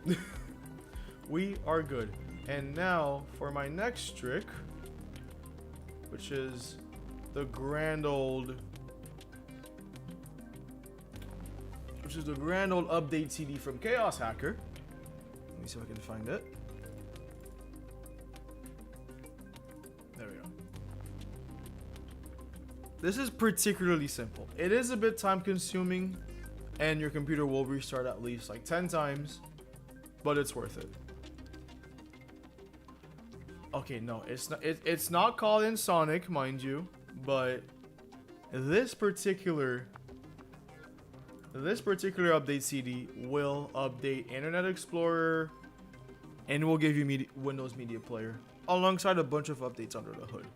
We are good. And now for my next trick, which is the grand old update CD from Chaos Hacker. Let me see if I can find it. There we go. This is particularly simple. It is a bit time consuming and your computer will restart at least like 10 times, but it's worth it. Okay, no, it's not called in Sonic, mind you, but this particular update CD will update Internet Explorer and will give you Windows Media Player alongside a bunch of updates under the hood.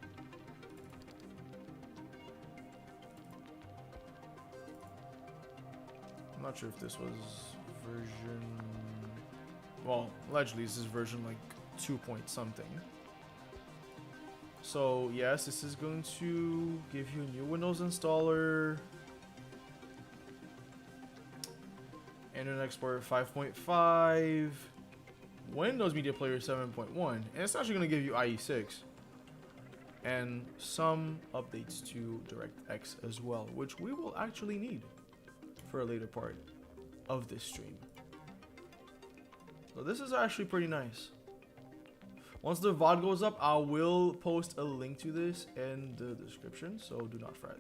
I'm not sure if this was version, well, allegedly this is version like 2 point something. So yes, this is going to give you a new Windows installer, Internet Explorer 5.5, Windows Media Player 7.1, and it's actually going to give you IE6 and some updates to DirectX as well, which we will actually need for a later part of this stream. So this is actually pretty nice. Once the VOD goes up, I will post a link to this in the description, so do not fret.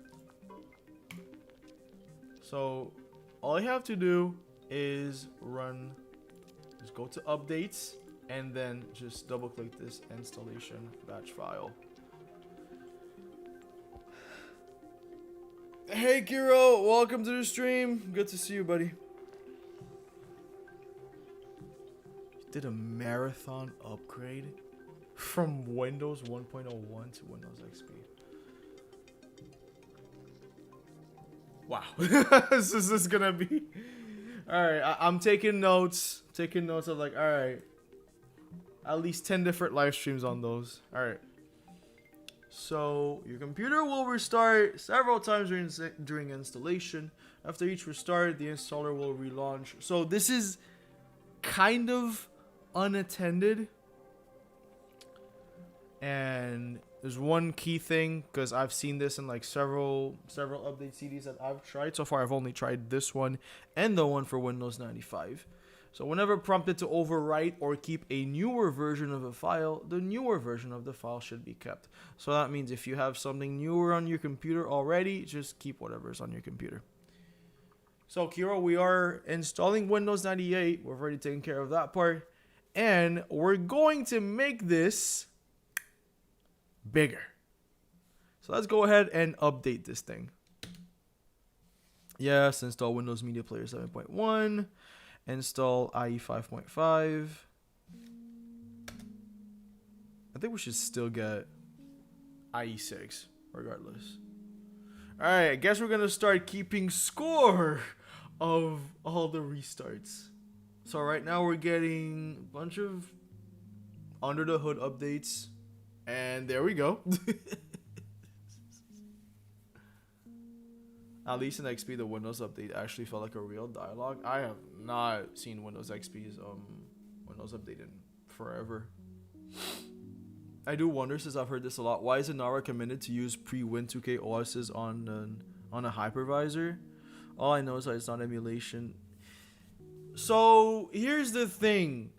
So all you have to do is just go to updates and then just double click this installation batch file. Hey Kiro, welcome to the stream. Good to see you, buddy. You did a marathon upgrade from Windows 1.01 to Windows XP. Wow. This is gonna be... Alright, I'm taking notes. Taking notes of like, alright. At least 10 different live streams on those. Alright. So, your computer will restart several times during installation. After each restart, the installer will relaunch. So, this is kind of unattended. And there's one key thing, because I've seen this in like several update CDs that I've tried. So far, I've only tried this one and the one for Windows 95. So whenever prompted to overwrite or keep a newer version of a file, the newer version of the file should be kept. So that means if you have something newer on your computer already, just keep whatever's on your computer. So Kiro, we are installing Windows 98. We've already taken care of that part. And we're going to make this bigger. So let's go ahead and update this thing. Yes, install Windows Media Player 7.1. Install IE 5.5. I think we should still get IE 6 regardless. Alright, I guess we're gonna start keeping score of all the restarts. So right now we're getting a bunch of under the hood updates. And there we go. At least in XP, the Windows update actually felt like a real dialogue. I have not seen Windows XP's Windows update in forever. I do wonder, since I've heard this a lot, why is it not recommended to use pre-Win2K OSs on a hypervisor? All I know is that it's not emulation. So here's the thing.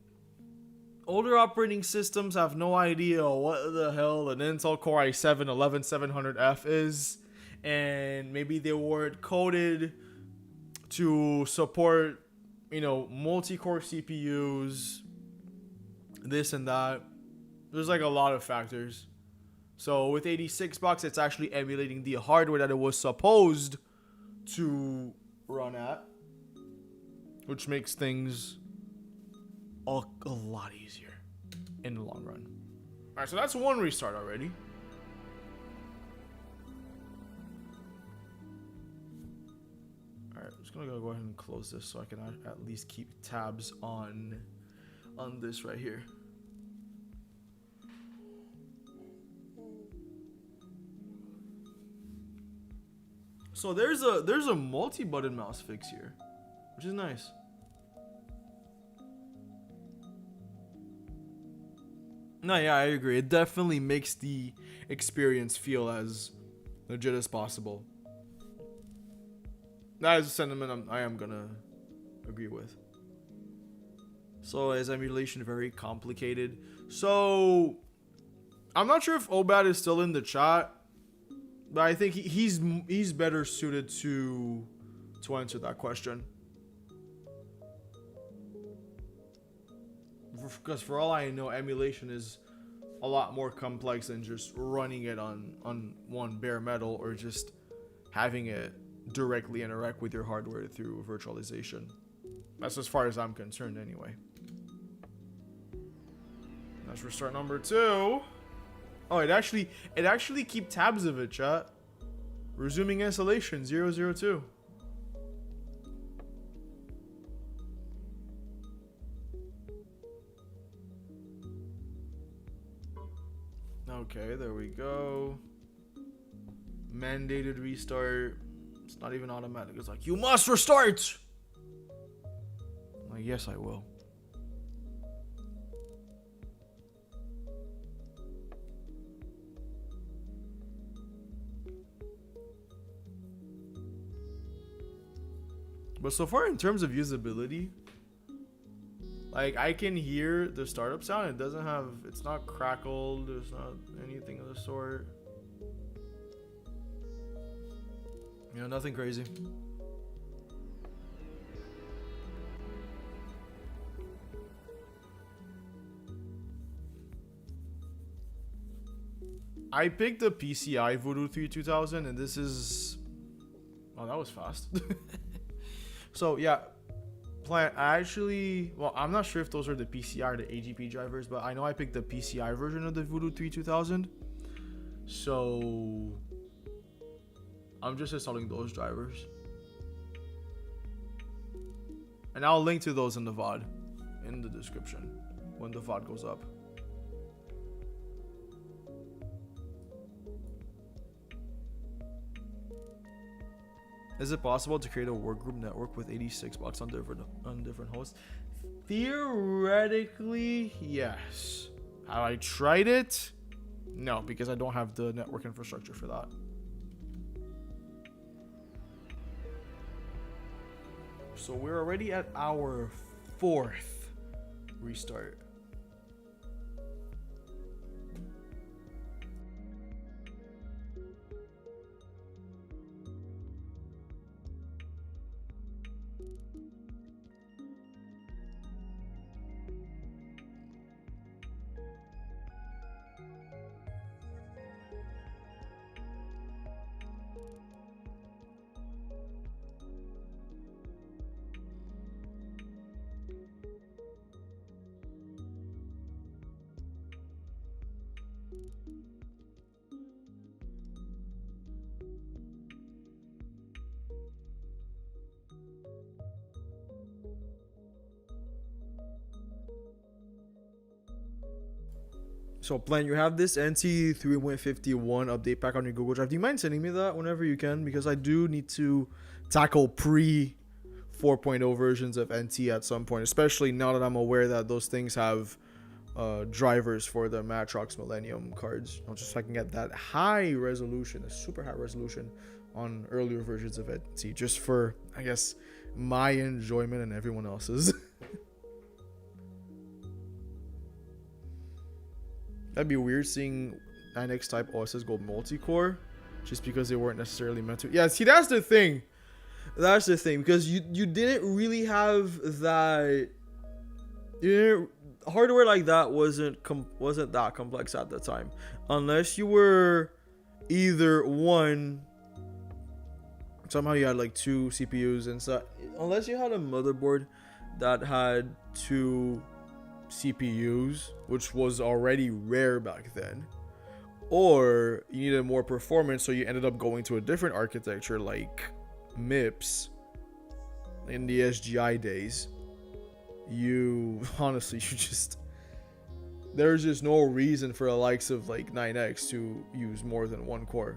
Older operating systems have no idea what the hell an Intel Core i7 11700F is. And maybe they weren't coded to support, you know, multi-core CPUs, this and that. There's like a lot of factors. So with 86 bucks, it's actually emulating the hardware that it was supposed to run at, which makes things a lot easier in the long run. All right, so that's one restart already. Alright, I'm just gonna go ahead and close this so I can at least keep tabs on this right here. So there's a multi-button mouse fix here, which is nice. No, yeah, I agree. It definitely makes the experience feel as legit as possible. That is a sentiment I am gonna agree with. So is emulation very complicated? So I'm not sure if Obad is still in the chat, but I think he's better suited to answer that question. Because for all I know, emulation is a lot more complex than just running it on one bare metal or just having it directly interact with your hardware through virtualization. That's as far as I'm concerned anyway. Let's restart number 2. Oh, it actually keep tabs of it, chat. Resuming installation 002. Okay, there we go. Mandated restart. It's not even automatic. It's like, you must restart! I'm like, yes, I will. But so far, in terms of usability, Like, I can hear the startup sound. It doesn't have, it's not crackled. There's not anything of the sort. You know, nothing crazy. I picked the PCI Voodoo 3 2000, and this is... Oh, that was fast. So, yeah. I actually... Well, I'm not sure if those are the PCI or the AGP drivers, but I know I picked the PCI version of the Voodoo 3 2000. So... I'm just installing those drivers. And I'll link to those in the VOD. In the description. When the VOD goes up. Is it possible to create a workgroup network with 86 bots on different hosts? Theoretically, yes. Have I tried it? No, because I don't have the network infrastructure for that. So we're already at our 4th restart. So, Plan, you have this NT 3.51 update pack on your Google Drive. Do you mind sending me that whenever you can? Because I do need to tackle pre 4.0 versions of NT at some point, especially now that I'm aware that those things have drivers for the Matrox Millennium cards. Just so I can get that high resolution, a super high resolution on earlier versions of NT, just for, I guess, my enjoyment and everyone else's. That'd be weird seeing 9X type OSs go multi-core just because they weren't necessarily meant to. Yeah, see, that's the thing. That's the thing, because you didn't really have that. Hardware like that wasn't that complex at the time, unless you were either one. Somehow you had like 2 CPUs and stuff. Unless you had a motherboard that had 2 CPUs, which was already rare back then, or you needed more performance, so you ended up going to a different architecture like MIPS in the SGI days. You honestly, there's just no reason for the likes of like 9X to use more than 1 core.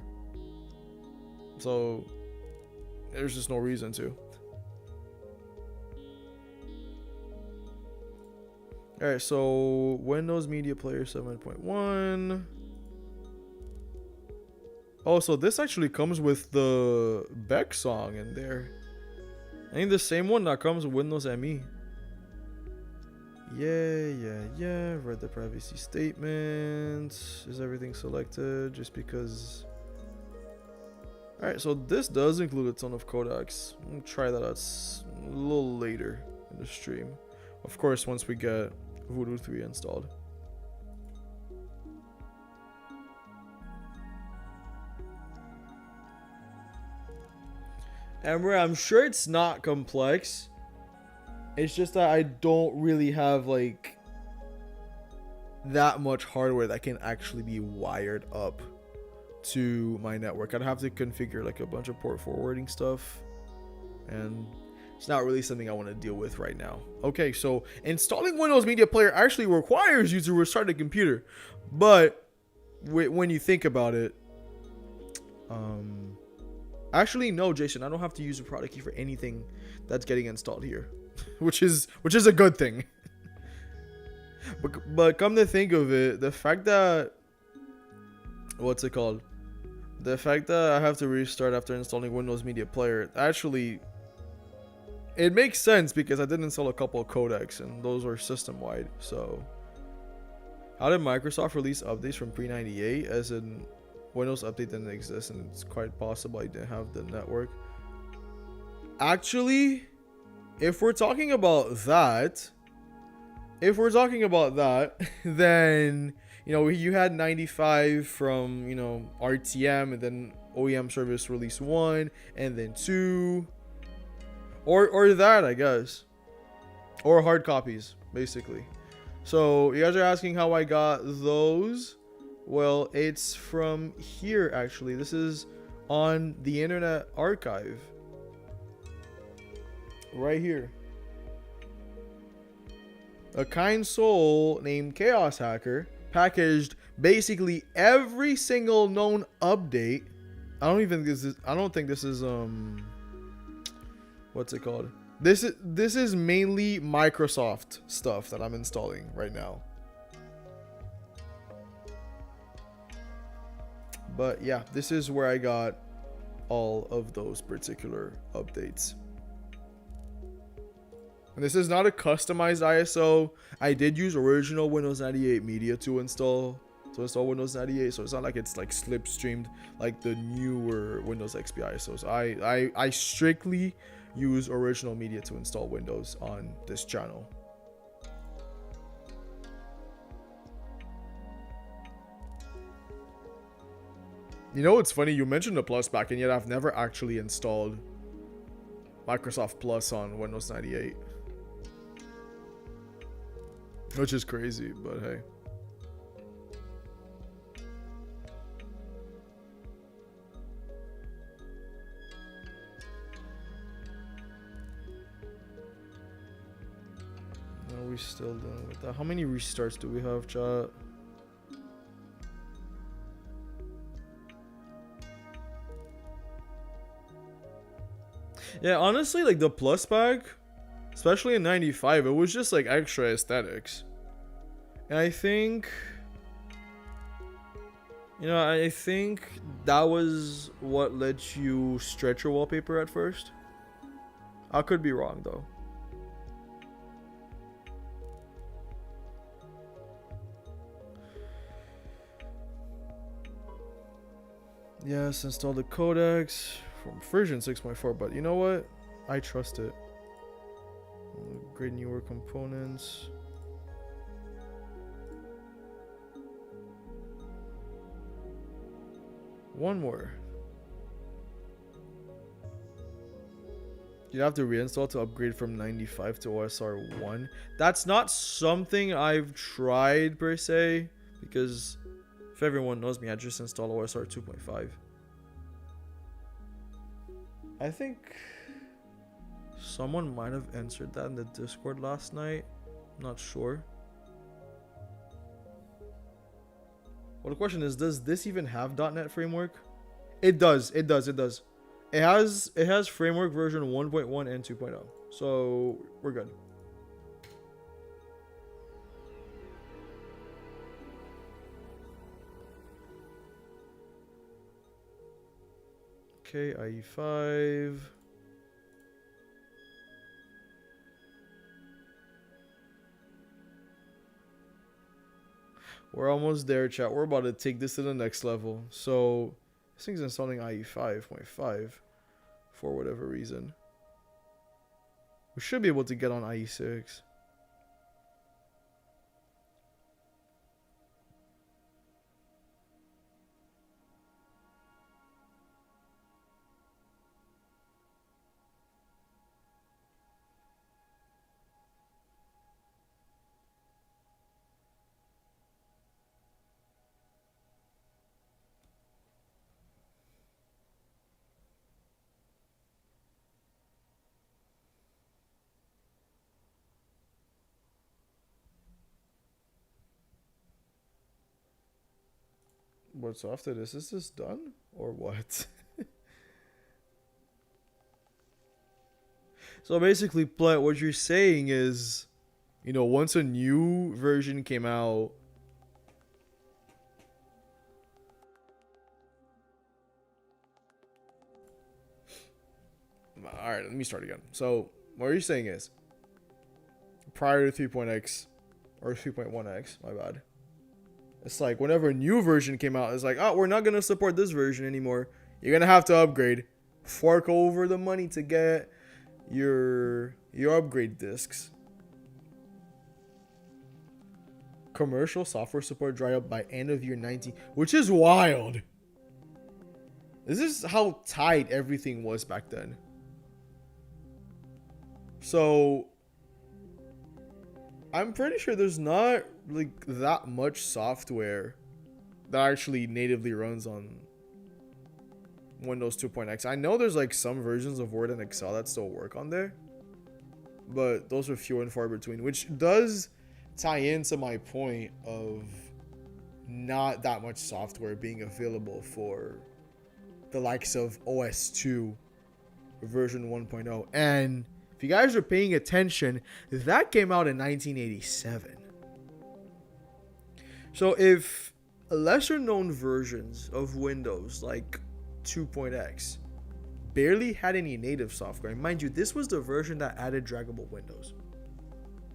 So there's just no reason to. Alright, so Windows Media Player 7.1. Oh, so this actually comes with the Beck song in there. I think the same one that comes with Windows ME. Yeah. Read the privacy statement. Is everything selected? Just because. Alright, so this does include a ton of codecs. We'll try that out a little later in the stream. Of course, once we get Voodoo 3 installed. Emre, I'm sure it's not complex. It's just that I don't really have like that much hardware that can actually be wired up to my network. I'd have to configure like a bunch of port forwarding stuff, and it's not really something I want to deal with right now. Okay, so installing Windows Media Player actually requires you to restart the computer, but when you think about it, actually no, Jason, I don't have to use a product key for anything that's getting installed here, which is a good thing. But come to think of it, the fact that the fact that I have to restart after installing Windows Media Player actually it makes sense because I did install a couple of codecs and those are system wide. So how did Microsoft release updates from pre-98 as in Windows Update didn't exist and it's quite possible I didn't have the network? Actually, if we're talking about that, then you know you had 95 from RTM, and then OEM service release 1 and then 2, or that I guess, or hard copies basically. So you guys are asking how I got those. Well, it's from here actually. This is on the Internet Archive right here. A kind soul named Chaos Hacker packaged basically every single known update. I don't think this is what's it called? This is mainly Microsoft stuff that I'm installing right now. But yeah, this is where I got all of those particular updates. And this is not a customized ISO. I did use original Windows 98 media to install Windows 98, so it's not like it's like slipstreamed like the newer Windows XP ISOs. I strictly use original media to install Windows on this channel. You know, it's funny you mentioned the Plus back, and yet I've never actually installed Microsoft Plus on Windows 98. Which is crazy, but hey. Are we still dealing with that? How many restarts do we have, chat? Yeah, honestly, like the Plus pack, especially in 95, it was just like extra aesthetics. And I think, I think that was what let you stretch your wallpaper at first. I could be wrong though. Yes, install the codecs from version 6.4, but you know what? I trust it. Great newer components. One more. You'd have to reinstall to upgrade from 95 to OSR 1. That's not something I've tried per se, because if everyone knows me, I just install OSR 2.5. I think someone might have answered that in the Discord last night. I'm not sure. Well, the question is, does this even have .NET framework? It does. It has framework version 1.1 and 2.0. So we're good. Okay, IE5. We're almost there, chat. We're about to take this to the next level. So this thing's installing IE5.5 for whatever reason. We should be able to get on IE6. What's after this? Is this done or what? So basically, Plet, what you're saying is, once a new version came out, all right, let me start again. So What you're saying is, prior to 3.x or 3.1x, my bad. It's like whenever a new version came out, it's like, oh, we're not gonna support this version anymore. You're gonna have to upgrade. Fork over the money to get your upgrade discs. Commercial software support dry up by end of year 19, which is wild. This is how tight everything was back then. So I'm pretty sure there's not like that much software that actually natively runs on Windows 2.x. I know there's like some versions of Word and Excel that still work on there, but those are few and far between, which does tie into my point of not that much software being available for the likes of OS2 version 1.0. And if you guys are paying attention, that came out in 1987. So if lesser known versions of Windows like 2.x barely had any native software, and mind you, this was the version that added draggable windows.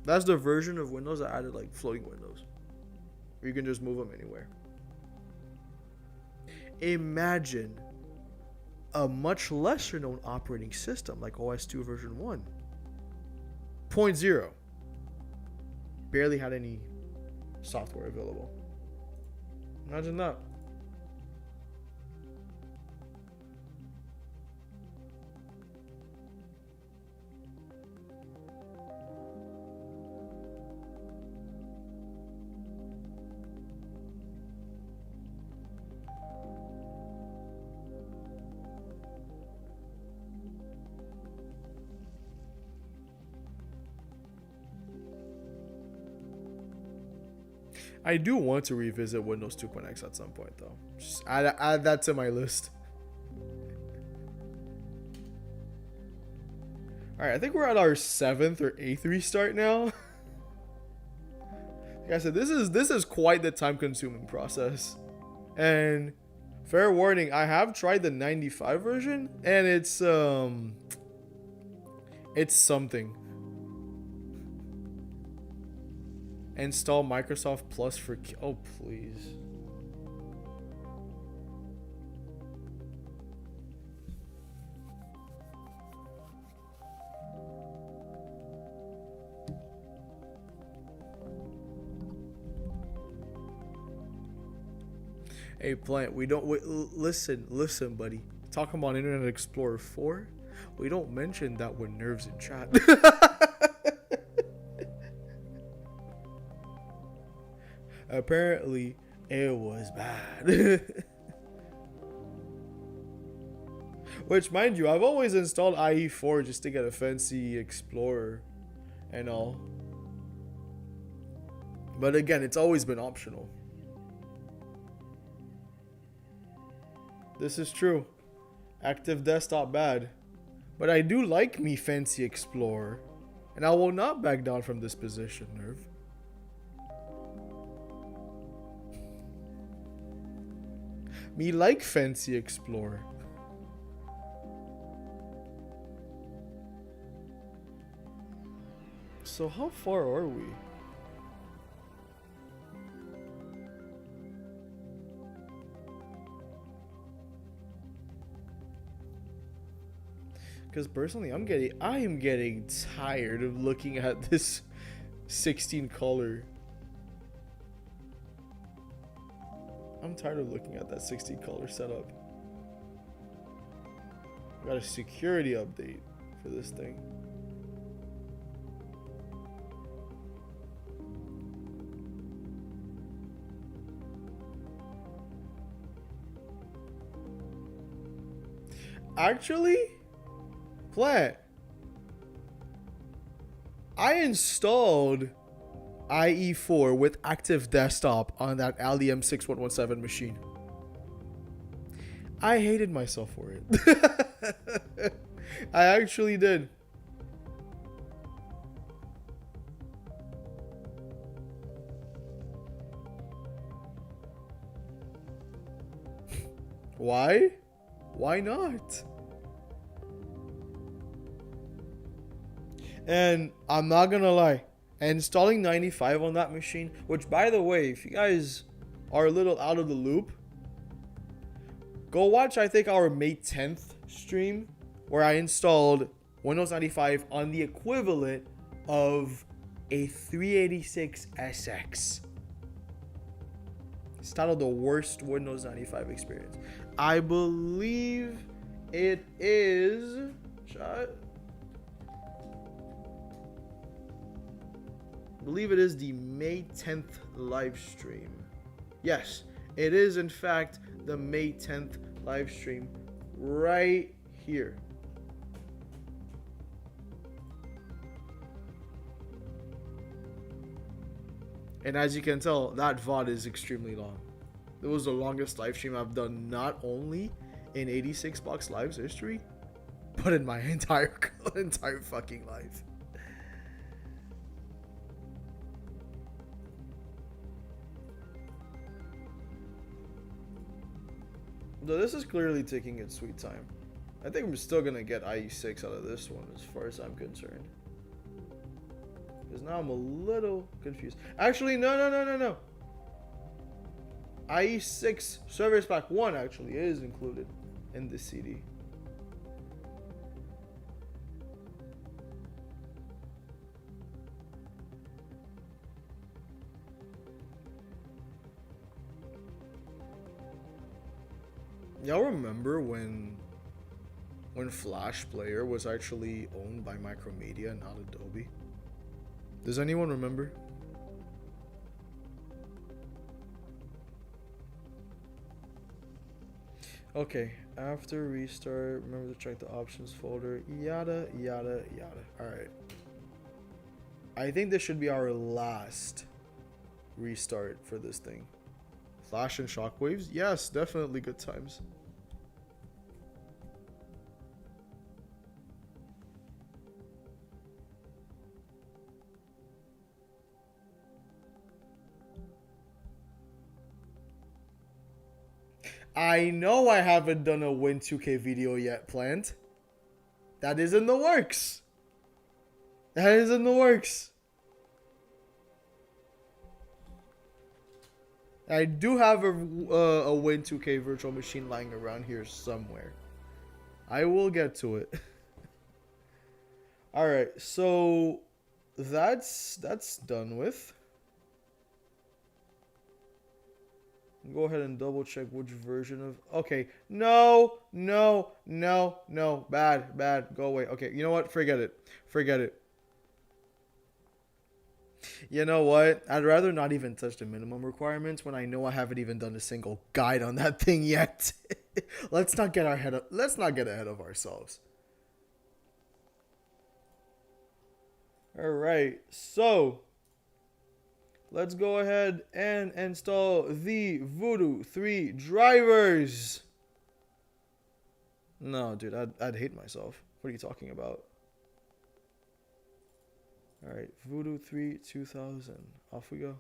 That's the version of Windows that added like floating windows, where you can just move them anywhere. Imagine a much lesser known operating system like OS2 version 1.0 barely had any software available. Imagine that. I do want to revisit Windows 2.x at some point, though. Just add that to my list. All right, I think we're at our 7th or 8th restart now. Like I said, this is quite the time-consuming process. And fair warning, I have tried the 95 version, and it's something. Install Microsoft Plus for... Oh, please. Hey, Plant, we don't... Listen, buddy. Talking about Internet Explorer 4, we don't mention that with nerves in chat. Apparently, it was bad. Which, mind you, I've always installed IE4 just to get a fancy Explorer and all. But again, it's always been optional. This is true. Active desktop bad. But I do like me fancy Explorer. And I will not back down from this position, Nerve. Me like fancy Explorer. So how far are we? Because personally, I am getting tired of looking at this 16 color. I'm tired of looking at that 16 color setup. Got a security update for this thing. Actually, Plant, I installed IE4 with active desktop on that Allium 6117 machine. I hated myself for it. I actually did. Why? Why not? And I'm not gonna lie, installing 95 on that machine, which by the way, if you guys are a little out of the loop, go watch, I think, our May 10th stream where I installed Windows 95 on the equivalent of a 386 SX. It's titled The Worst Windows 95 Experience. I believe it is... I believe it is the May 10th live stream. Yes, it is in fact the May 10th live stream right here. And as you can tell, that VOD is extremely long. It was the longest live stream I've done, not only in 86 Box Live's history, but in my entire fucking life. Though this is clearly taking its sweet time. I think I'm still gonna get IE6 out of this one as far as I'm concerned. Because now I'm a little confused. Actually, no. IE6 Service Pack 1 actually is included in this CD. Y'all remember when Flash Player was actually owned by Micromedia, not Adobe? Does anyone remember? Okay, after restart, remember to check the options folder, yada, yada, yada. Alright. I think this should be our last restart for this thing. Flash and shockwaves? Yes, definitely good times. I know I haven't done a Win 2K video yet, Plant. That is in the works. That is in the works. I do have a Win 2K virtual machine lying around here somewhere. I will get to it. Alright, so that's done with. Go ahead and double check which version of... Okay, no. Bad, go away. Okay, you know what? Forget it. You know what? I'd rather not even touch the minimum requirements when I know I haven't even done a single guide on that thing yet. Let's not get ahead of ourselves. Alright, so let's go ahead and install the Voodoo 3 drivers. No, dude, I'd hate myself. What are you talking about? Alright, Voodoo 3 2000. Off we go.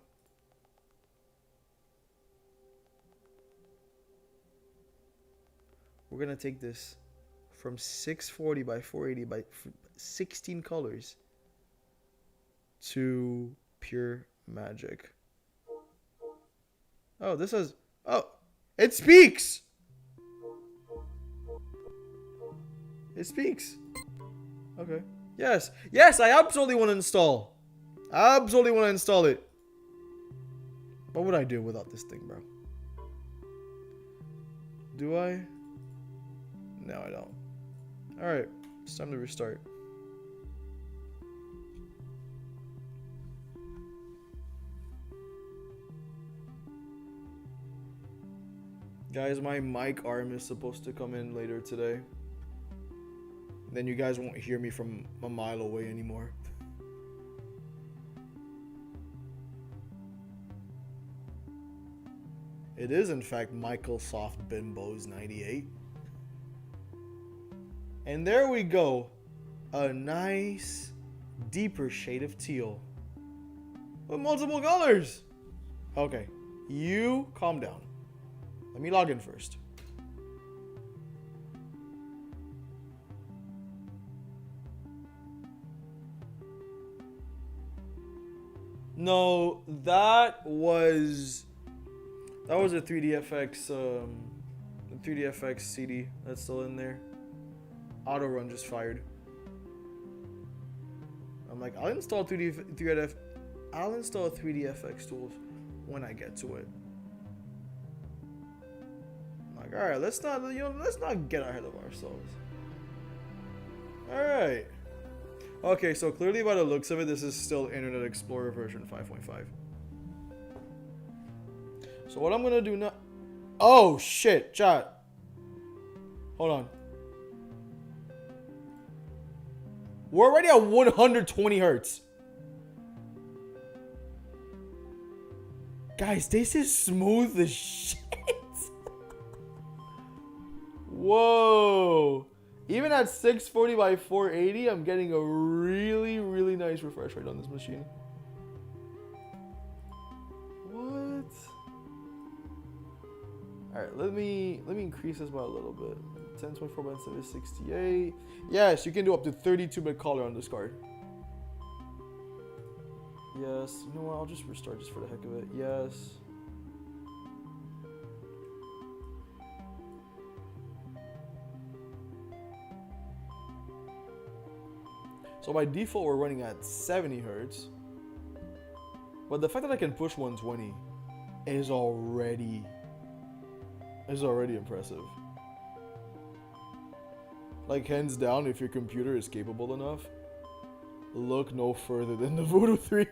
We're going to take this from 640 by 480 by 16 colors to pure magic. Oh, this is... Oh, it speaks! It speaks. Okay. Yes, I absolutely want to install. It. What would I do without this thing, bro? Do I? No, I don't. Alright, it's time to restart. Guys, my mic arm is supposed to come in later today. Then you guys won't hear me from a mile away anymore. It is, in fact, Microsoft Bimbos 98. And there we go. A nice, deeper shade of teal. With multiple colors. Okay, you calm down. Let me log in first. No, that was a 3DFX 3DFX CD that's still in there. Auto run just fired. I'm like, I'll install 3DFX tools when I get to it. I'm like, all right, let's not get ahead of ourselves. All right. Okay, so clearly by the looks of it, this is still Internet Explorer version 5.5. So what I'm gonna do now? Oh shit, chat. Hold on. We're already at 120 hertz. Guys, this is smooth as shit. Whoa. Even at 640 by 480, I'm getting a really, really nice refresh rate on this machine. What? Alright, let me increase this by a little bit. 1024 by 768. Yes, you can do up to 32-bit color on this card. Yes. You know what? I'll just restart just for the heck of it. Yes. So by default, we're running at 70 hertz. But the fact that I can push 120 is already impressive. Like, hands down, if your computer is capable enough, look no further than the Voodoo 3.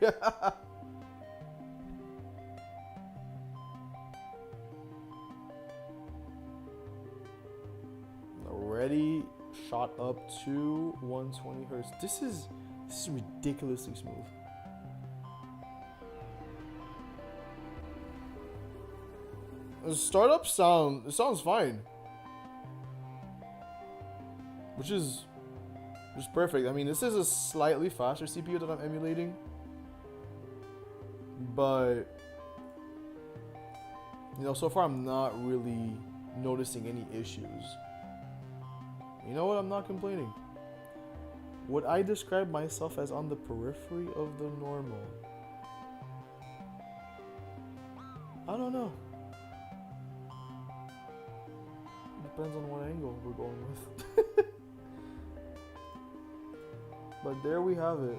Already shot up to 120 hertz. This is ridiculously smooth. The startup sound, it sounds fine. Which is perfect. I mean, this is a slightly faster CPU that I'm emulating. But, you know, so far I'm not really noticing any issues. You know what? I'm not complaining. Would I describe myself as on the periphery of the normal? I don't know. Depends on what angle we're going with. But there we have it.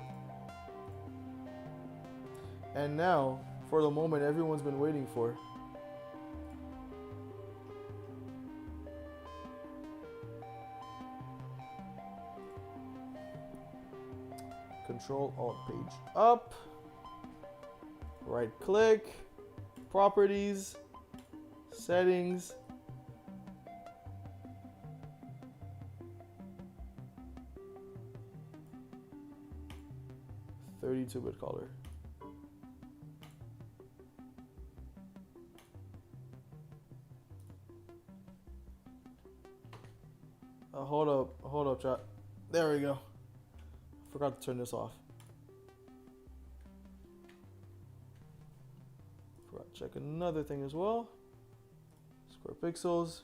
And now, for the moment everyone's been waiting for. Control Alt page up. Right click. Properties. Settings. (32-bit color). Hold up, chat. There we go. Forgot to turn this off. Forgot to check another thing as well. Square pixels.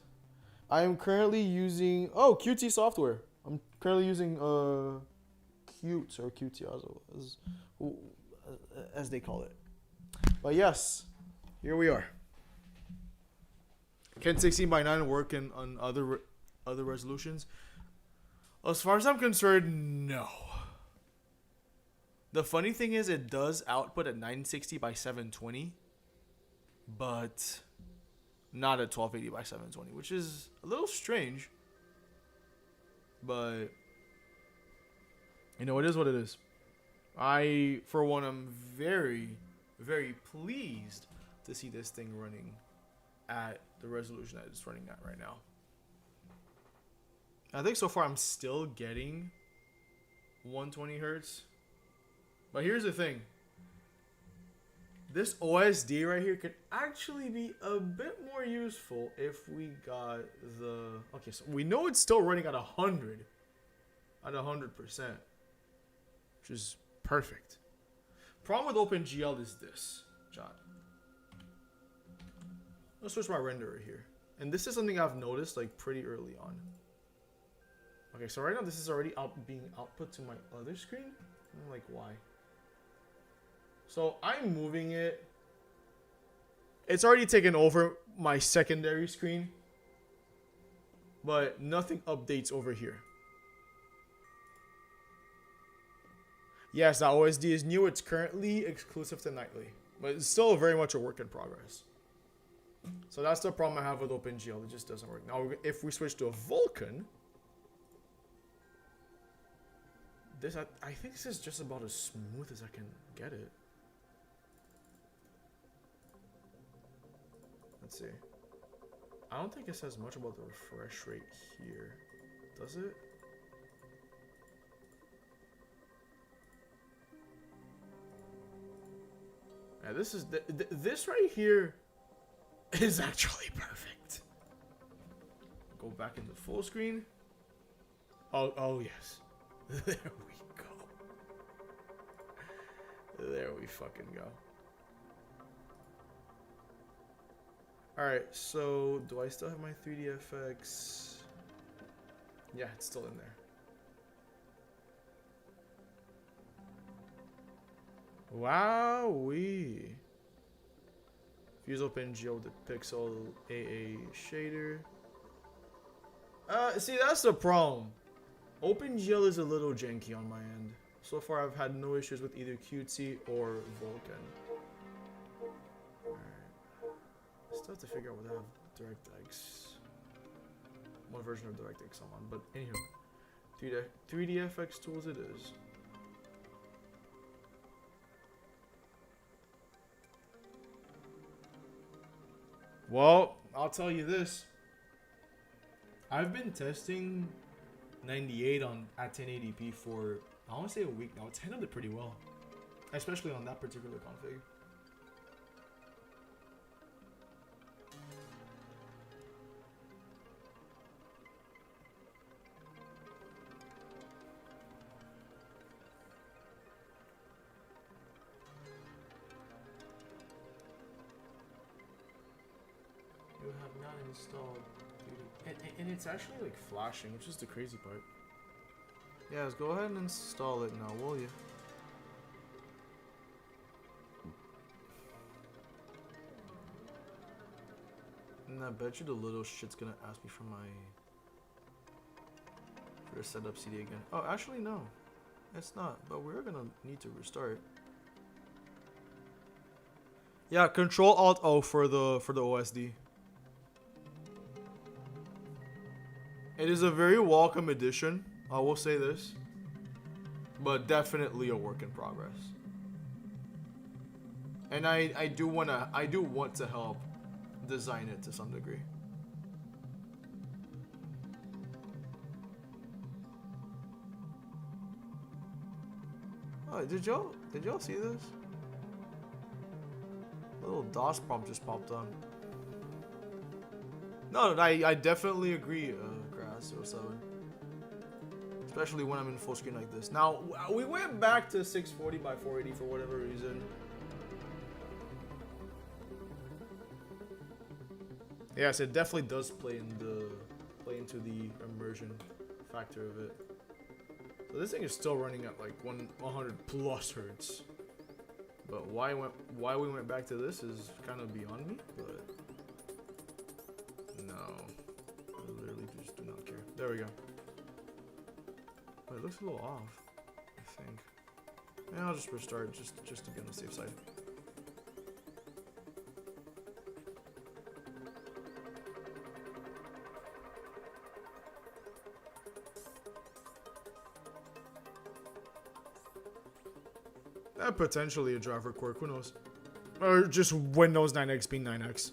I am currently using Qt software. I'm currently using Qt or Qt as they call it. But yes, here we are. Can 16 by 9 work on other resolutions? As far as I'm concerned, no. The funny thing is, it does output at 960 by 720, but not at 1280 by 720, which is a little strange. But you know, it is what it is. I, for one, am very, very pleased to see this thing running at the resolution that it's running at right now. I think so far I'm still getting 120 hertz. But here's the thing. This OSD right here could actually be a bit more useful if we got the... Okay, so we know it's still running at 100. At 100%. Which is perfect. Problem with OpenGL is this, John. Let's switch my renderer here. And this is something I've noticed like pretty early on. Okay, so right now this is already being output to my other screen. I'm like, why? So I'm moving it. It's already taken over my secondary screen, but nothing updates over here. Yes, that OSD is new. It's currently exclusive to Nightly, but it's still very much a work in progress. So that's the problem I have with OpenGL. It just doesn't work. Now, if we switch to a Vulkan, this I think this is just about as smooth as I can get it. Let's see. I don't think it says much about the refresh rate here. Does it? Yeah, this is this right here is actually perfect. Go back into full screen. Oh yes. There we go. There we fucking go. Alright, so do I still have my 3DFX? Yeah, it's still in there. Wowee. Fuse OpenGL with the Pixel AA shader. See, that's the problem. OpenGL is a little janky on my end. So far, I've had no issues with either Qt or Vulkan. Alright. Still have to figure out what I have DirectX. What version of DirectX I'm on, but anywho. 3DFX tools it is. Well, I'll tell you this. I've been testing 98 at 1080p for, I want to say, a week now. It's handled it pretty well, especially on that particular config. You have not installed, and it's actually like flashing, which is the crazy part. Yeah, let's go ahead and install it now, will you? And I bet you the little shit's gonna ask me for the setup CD again. Oh, actually no, it's not. But we're gonna need to restart. Yeah, Control Alt O for the OSD. It is a very welcome addition, I will say this, but definitely a work in progress. And I do want to help design it to some degree. Oh, did y'all see this? A little DOS prompt just popped on. No, I definitely agree, Grass 07. Especially when I'm in full screen like this. Now, we went back to 640 by 480 for whatever reason. Yes, it definitely does play into the immersion factor of it. So this thing is still running at like 100 plus hertz. But why we went back to this is kind of beyond me, but no. I literally just do not care. There we go. But it looks a little off, I think. Yeah, I'll just restart just to be on the safe side. Potentially a driver quirk, who knows? Or just Windows 9X being 9X.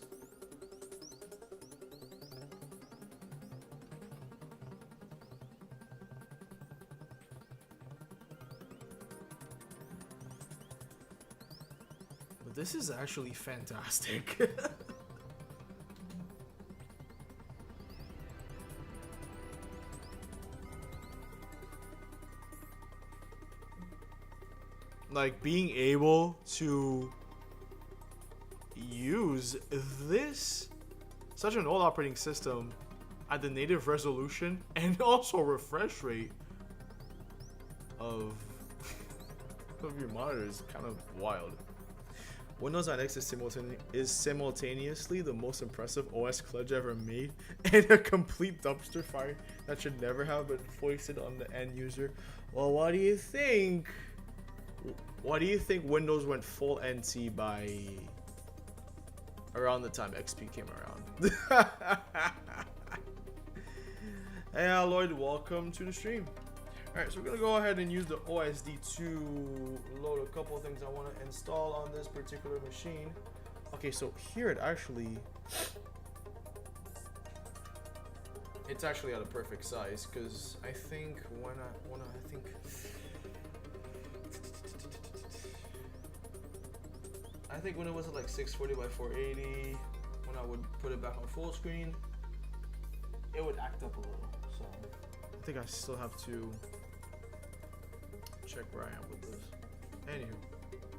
But this is actually fantastic. Like, being able to use this, such an old operating system, at the native resolution and also refresh rate of your monitor is kind of wild. Windows 9 X is simultaneously the most impressive OS kludge ever made, and a complete dumpster fire that should never have been foisted on the end user. Well, what do you think? What do you think Windows went full NT by around the time XP came around? Hey, Lloyd, welcome to the stream. Alright, so we're gonna go ahead and use the OSD to load a couple of things I want to install on this particular machine. Okay, so here it's actually at a perfect size, because I think I think when it was at like 640 by 480, when I would put it back on full screen, it would act up a little. So I think I still have to check where I am with this. Anywho,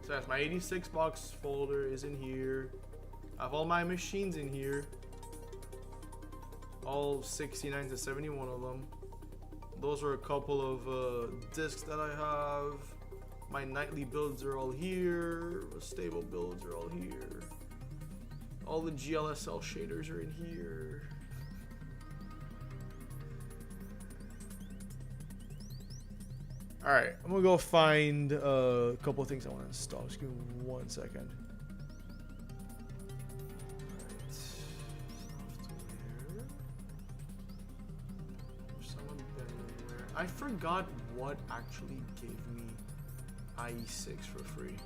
so that's my 86 box folder is in here. I have all my machines in here, all 69 to 71 of them. Those are a couple of discs that I have. My nightly builds are all here. Stable builds are all here. All the GLSL shaders are in here. Alright, I'm gonna go find a couple of things I want to install. Just give me 1 second. Alright. Someone been there. I forgot what actually gave me IE6 for free.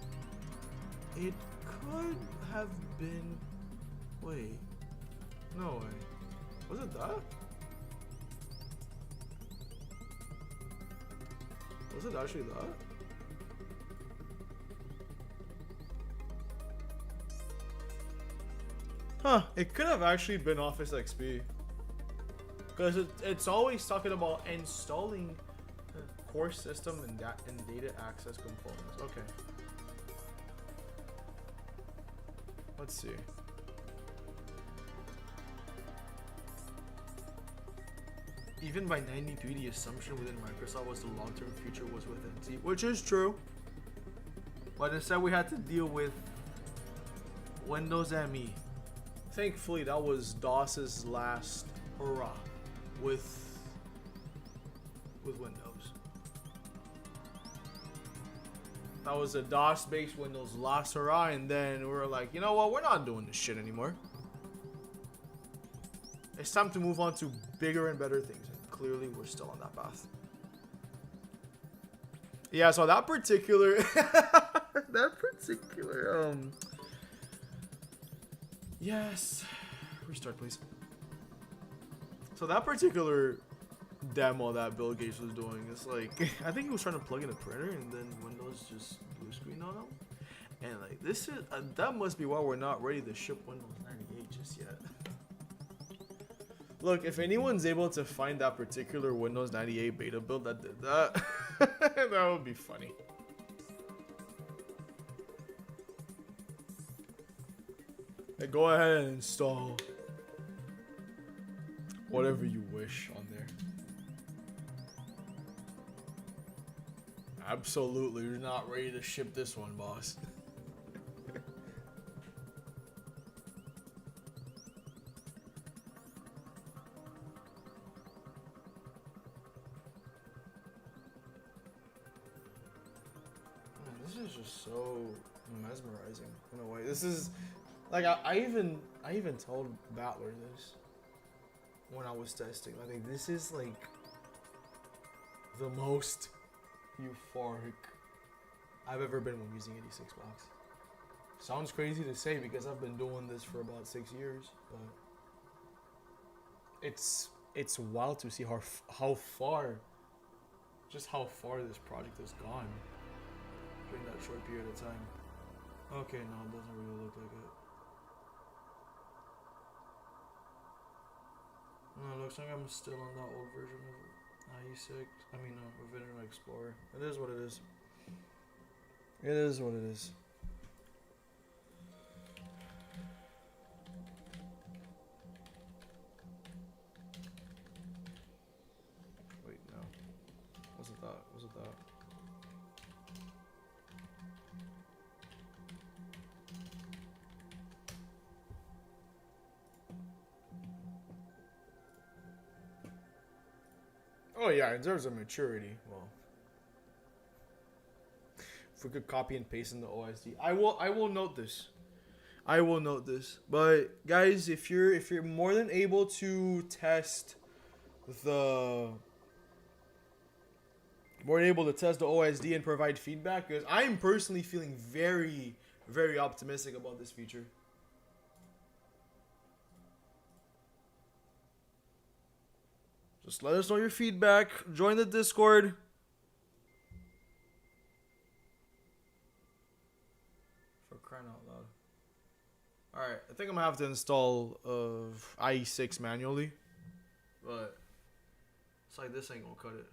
It could have been. Wait. No way. Was it that? Was it actually that? Huh, it could have actually been Office XP. Because it's always talking about installing core system and data access components. Okay. Let's see. Even by 93, the assumption within Microsoft was the long-term future was with NT, which is true. But instead we had to deal with Windows ME. Thankfully, that was DOS's last hurrah with Windows. That was a DOS-based Windows last hurrah, and then we were like, you know what? We're not doing this shit anymore. It's time to move on to bigger and better things. And clearly, we're still on that path. Yeah, so that particular, yes, restart please. So that particular demo that Bill Gates was doing, it's like, I think he was trying to plug in a printer, and then Windows just blue screen on him. And like, this is that must be why we're not ready to ship Windows 98 just yet. Look, if anyone's able to find that particular Windows 98 beta build that did that, that would be funny. Hey, go ahead and install whatever you wish on there. Absolutely, you're not ready to ship this one, boss. This is just so mesmerizing in a way. This is like I even told Battler this when I was testing. I think this is like the most euphoric I've ever been when using 86 box. Sounds crazy to say because I've been doing this for about 6 years, but it's wild to see how far this project has gone during that short period of time. Okay, no, it doesn't really look like it. No, it looks like I'm still on that old version of IE6. I mean, of Internet Explorer. It is what it is. It is what it is. Wait, no. Was it that? Was it that? Oh yeah, in terms of maturity, well, if we could copy and paste in the OSD, I will note this. I will note this. But guys, if you're more than able to test the OSD and provide feedback, because I'm personally feeling very, very optimistic about this feature. Just let us know your feedback. Join the Discord. For crying out loud. Alright, I think I'm gonna have to install IE6 manually. But it's like this ain't gonna cut it.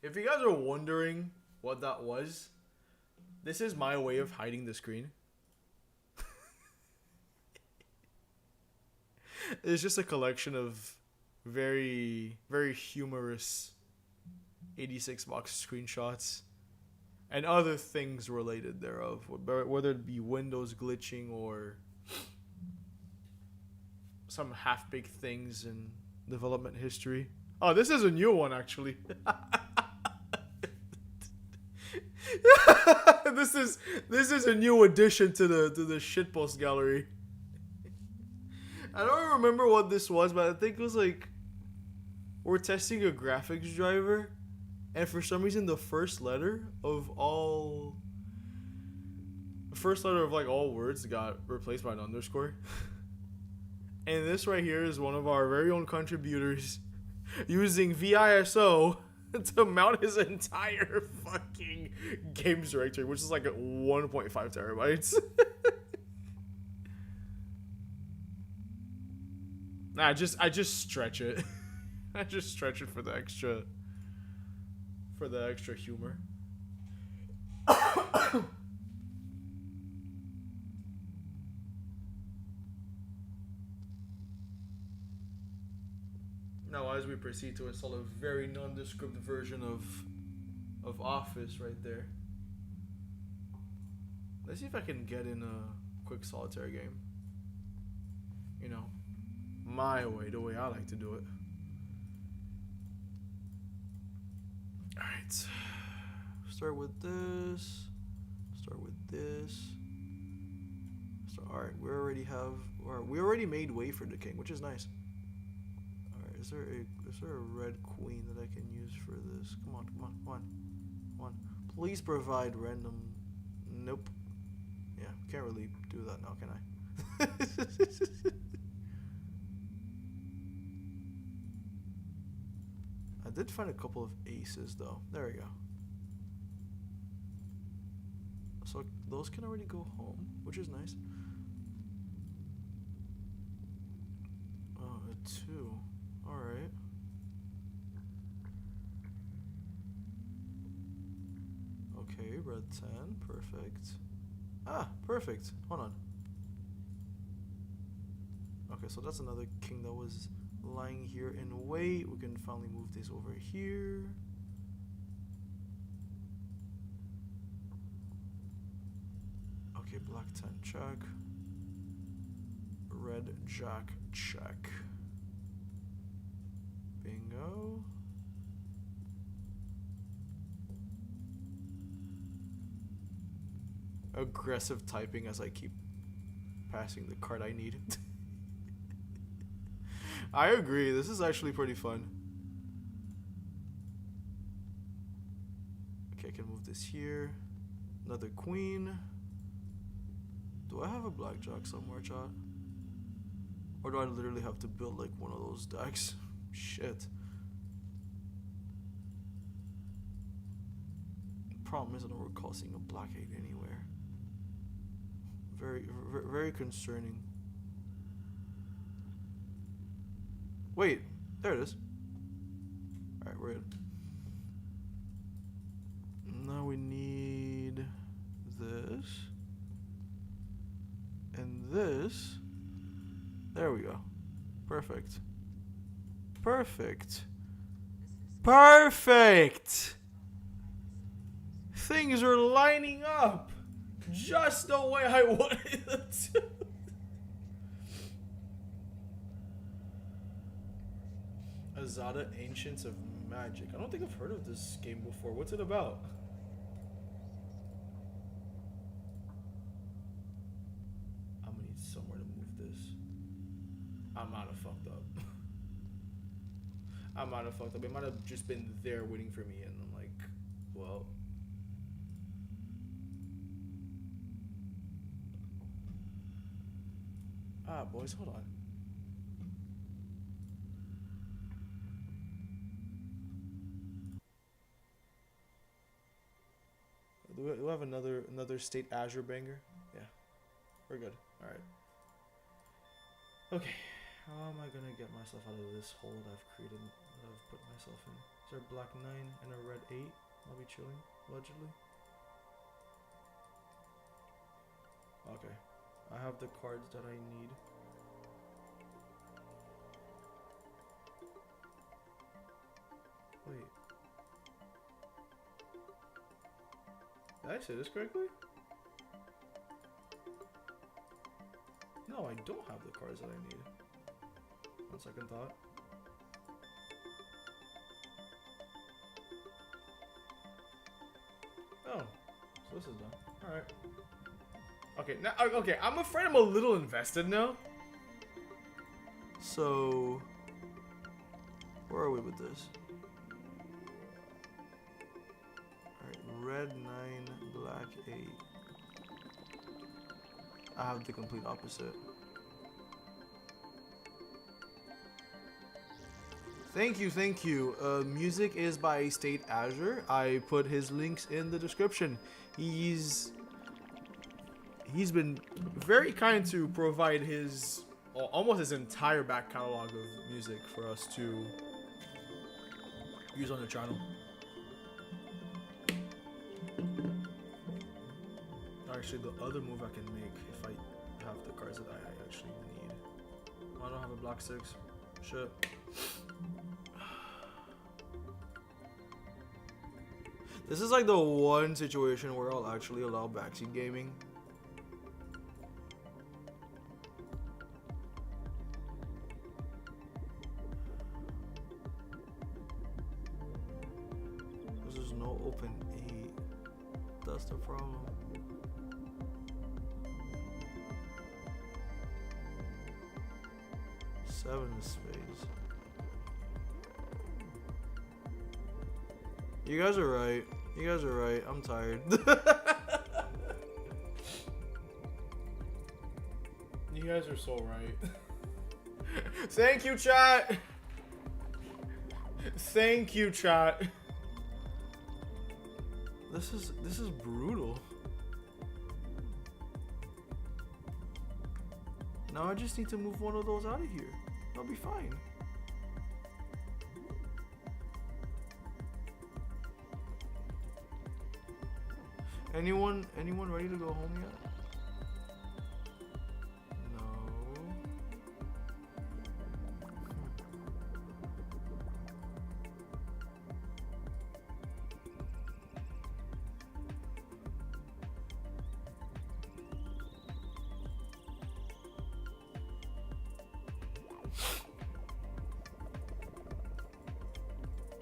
If you guys are wondering what that was, this is my way of hiding the screen. It's just a collection of very, very humorous 86 box screenshots and other things related thereof, whether it be Windows glitching or some half-baked things in development history. Oh, this is a new one actually. This is a new addition to the shitpost gallery. I don't remember what this was, but I think it was like we're testing a graphics driver, and for some reason the first letter of like all words got replaced by an underscore. And this right here is one of our very own contributors using VISO to mount his entire fucking games directory, which is like 1.5 terabytes. Nah, I just stretch it. I just stretch it for the extra humor. Now, as we proceed to install a very nondescript version of Office right there. Let's see if I can get in a Quake Solitaire game. You know, my way, the way I like to do it. Alright. Start with this. Start with this. So, alright, we already made way for the king, which is nice. Alright, is there a red queen that I can use for this? Come on, come on, come on. Come on. Please provide random. Nope. Yeah, can't really do that now, can I? I did find a couple of aces though. There we go. So those can already go home, which is nice. Oh, a 2. Alright. Okay, red 10. Perfect. Ah, perfect. Hold on. Okay, so that's another king that was lying here in wait. We can finally move this over here. Okay, black 10 check. Red jack check. Bingo. Aggressive typing as I keep passing the card I need. I agree, this is actually pretty fun. Okay, I can move this here. Another queen. Do I have a blackjack somewhere, chat? Or do I literally have to build like one of those decks? Shit. The problem is I don't recall seeing a black 8 anywhere. Very, very concerning. Wait, there it is. Alright, we're in. Now we need this. And this. There we go. Perfect. Perfect. Perfect! Things are lining up just the way I wanted them to. Azada Ancients of Magic. I don't think I've heard of this game before. What's it about? I'm gonna need somewhere to move this. I might have fucked up. I might have fucked up. It might have just been there waiting for me, and I'm like, well. Ah, boys, hold on. Do we have another state Azure banger? Yeah, we're good. All right. Okay, how am I gonna get myself out of this hole that I've created, that I've put myself in? Is there a black 9 and a red 8? I'll be chilling, allegedly. Okay, I have the cards that I need. Wait. Did I say this correctly? No, I don't have the cards that I need. On second thought. Oh, so this is done. Alright. Okay, now, okay, I'm afraid I'm a little invested now. So, where are we with this? Red 9, black 8. I have the complete opposite. Thank you, thank you. Music is by State Azure. I put his links in the description. He's been very kind to provide his almost his entire back catalog of music for us to use on the channel. Actually, the other move I can make if I have the cards that I actually need. I don't have a black 6. Shit. This is like the one situation where I'll actually allow backseat gaming. There's no open 8. That's the problem. Seven of spades. You guys are right. You guys are right. I'm tired. You guys are so right. Thank you, chat. Thank you, chat. This is brutal. Now I just need to move one of those out of here. I'll be fine. Anyone ready to go home yet? No.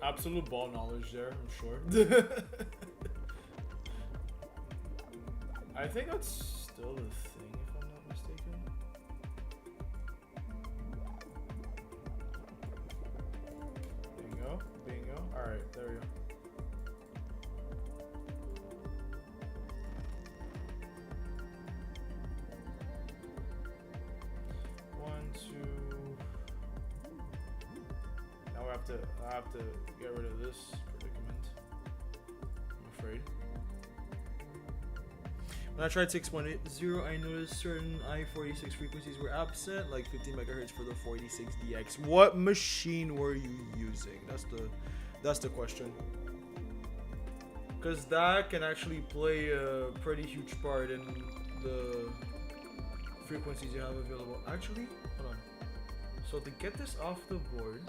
Absolute ball knowledge there, I'm sure. I think that's still a thing, if I'm not mistaken. Bingo, bingo. Alright, there we go. One, two. Now I have to get rid of this predicament, I'm afraid. When I tried 6.0, I noticed certain I-46 frequencies were absent, like 50 megahertz for the 46DX. What machine were you using? That's the question. Because that can actually play a pretty huge part in the frequencies you have available. Actually, hold on. So to get this off the board,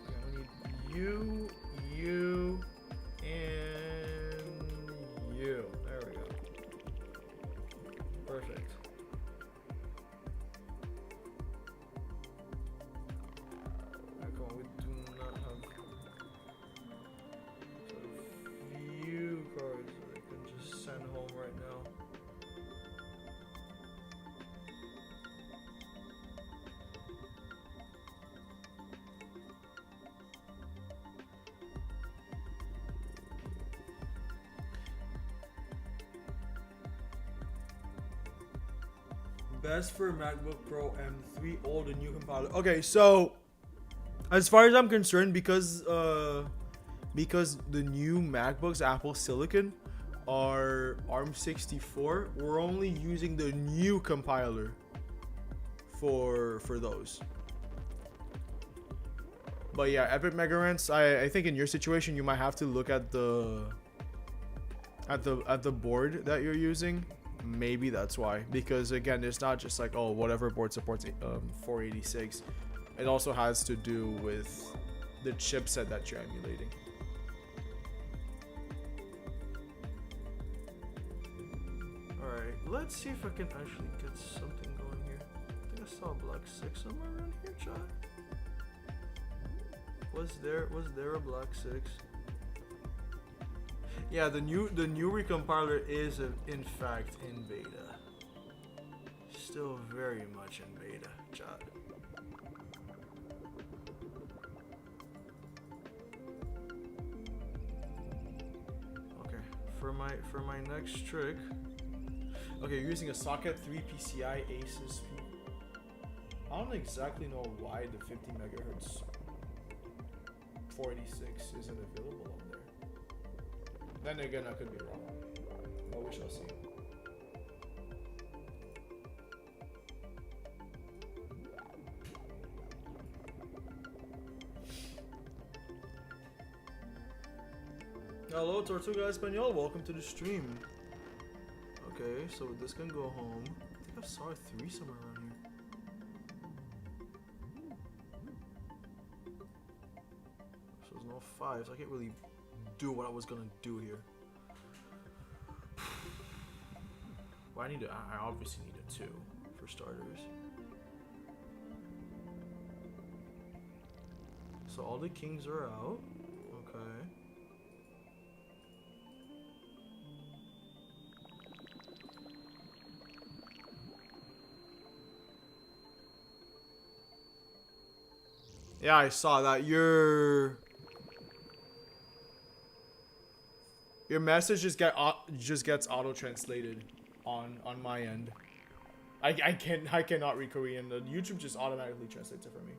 I need you, and you. There we go. Perfect. Best for MacBook Pro M3 old and new compiler. Okay, so as far as I'm concerned, because the new MacBooks Apple Silicon are ARM64, we're only using the new compiler for those. But yeah, Epic Megarents, I think in your situation you might have to look at the board that you're using. Maybe that's why, because again, it's not just like, oh, whatever board supports 486. It also has to do with the chipset that you're emulating. Alright, let's see if I can actually get something going here. I think I saw a Black 6 somewhere around here, chat. Was there a Black 6? Yeah, the new recompiler is in fact in beta. Still very much in beta, chat. Okay, for my next trick. Okay, you're using a socket 3 PCI Asus. I don't exactly know why the 50 megahertz 486 isn't available on there. Then again, I could be wrong, but we shall see. Hello, Tortuga Espanol. Welcome to the stream. Okay, so this can go home. I think I saw a 3 somewhere around here. So there's no 5, so I can't really do what I was gonna do here. Well, I obviously need a 2 for starters. So all the kings are out. Okay. Yeah, I saw that. Your message just gets auto translated on my end. I cannot read Korean. The YouTube just automatically translates it for me.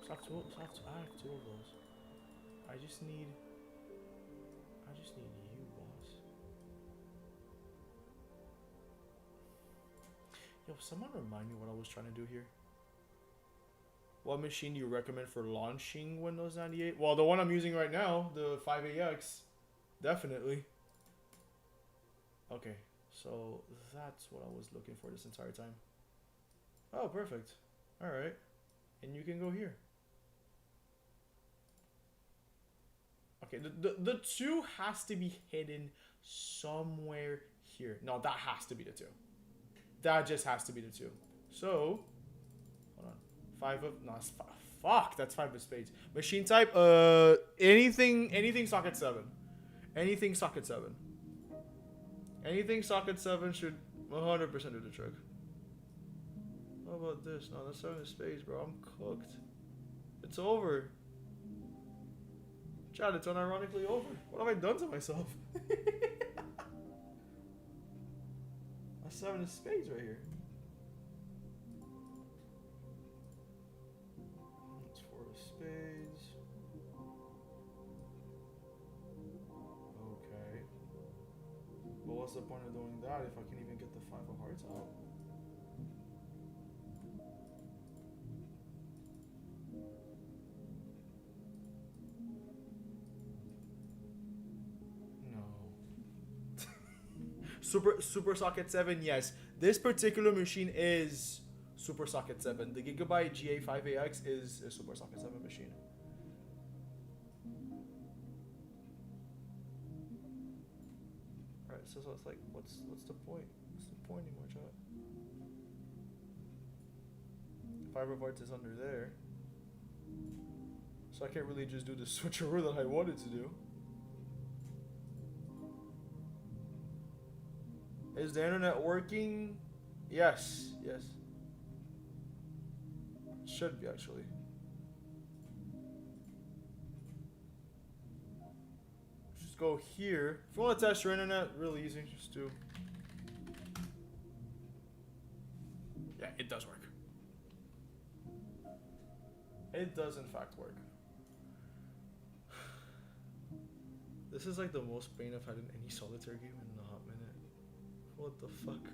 So I have two of those. I just need you, boss. Yo, someone remind me what I was trying to do here. What machine do you recommend for launching Windows 98? Well, the one I'm using right now, the 5AX, definitely. Okay, so that's what I was looking for this entire time. Oh, perfect. All right, and you can go here. Okay, the 2 has to be hidden somewhere here. No, that has to be the 2. That just has to be the 2. So, hold on. 5 of no, fuck. That's 5 of spades. Machine type. Anything socket 7. Anything socket 7. Anything socket 7 should 100% do the trick. How about this? No, that's 7 of spades, bro. I'm cooked. It's over. Chad, it's unironically over. What have I done to myself? That's 7 of spades right here. That's 4 of spades. Okay. But what's the point of doing that if I can't even get the 5 of hearts out? Super Socket 7, yes. This particular machine is Super Socket 7. The Gigabyte GA5AX is a Super Socket 7 machine. Alright, so it's like, what's the point? What's the point anymore, chat? 5 of hearts is under there. So I can't really just do the switcheroo that I wanted to do. Is the internet working? Yes, yes. Should be, actually. Just go here. If you want to test your internet, really easy. Just do it does work. It does in fact work. This is like the most pain I've had in any solitaire game in a hot minute. What the fuck?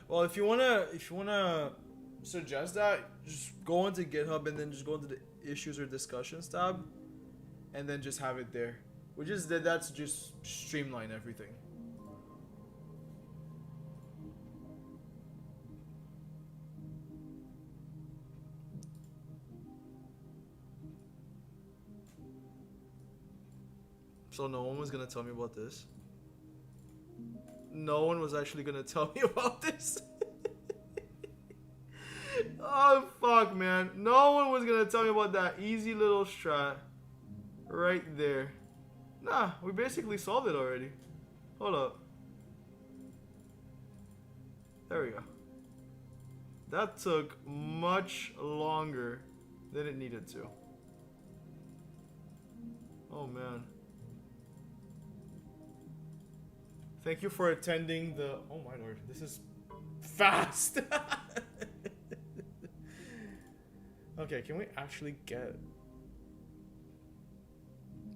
Well, if you wanna suggest that, just go into GitHub and then just go into the issues or discussions tab, and then just have it there. That's just streamline everything. So no one was gonna tell me about this. No one was actually gonna tell me about this. Oh fuck, man. No one was gonna tell me about that easy little strat right there. Nah, we basically solved it already. Hold up. There we go. That took much longer than it needed to. Oh man. Thank you for attending the... Oh my lord, this is fast! Okay, can we actually get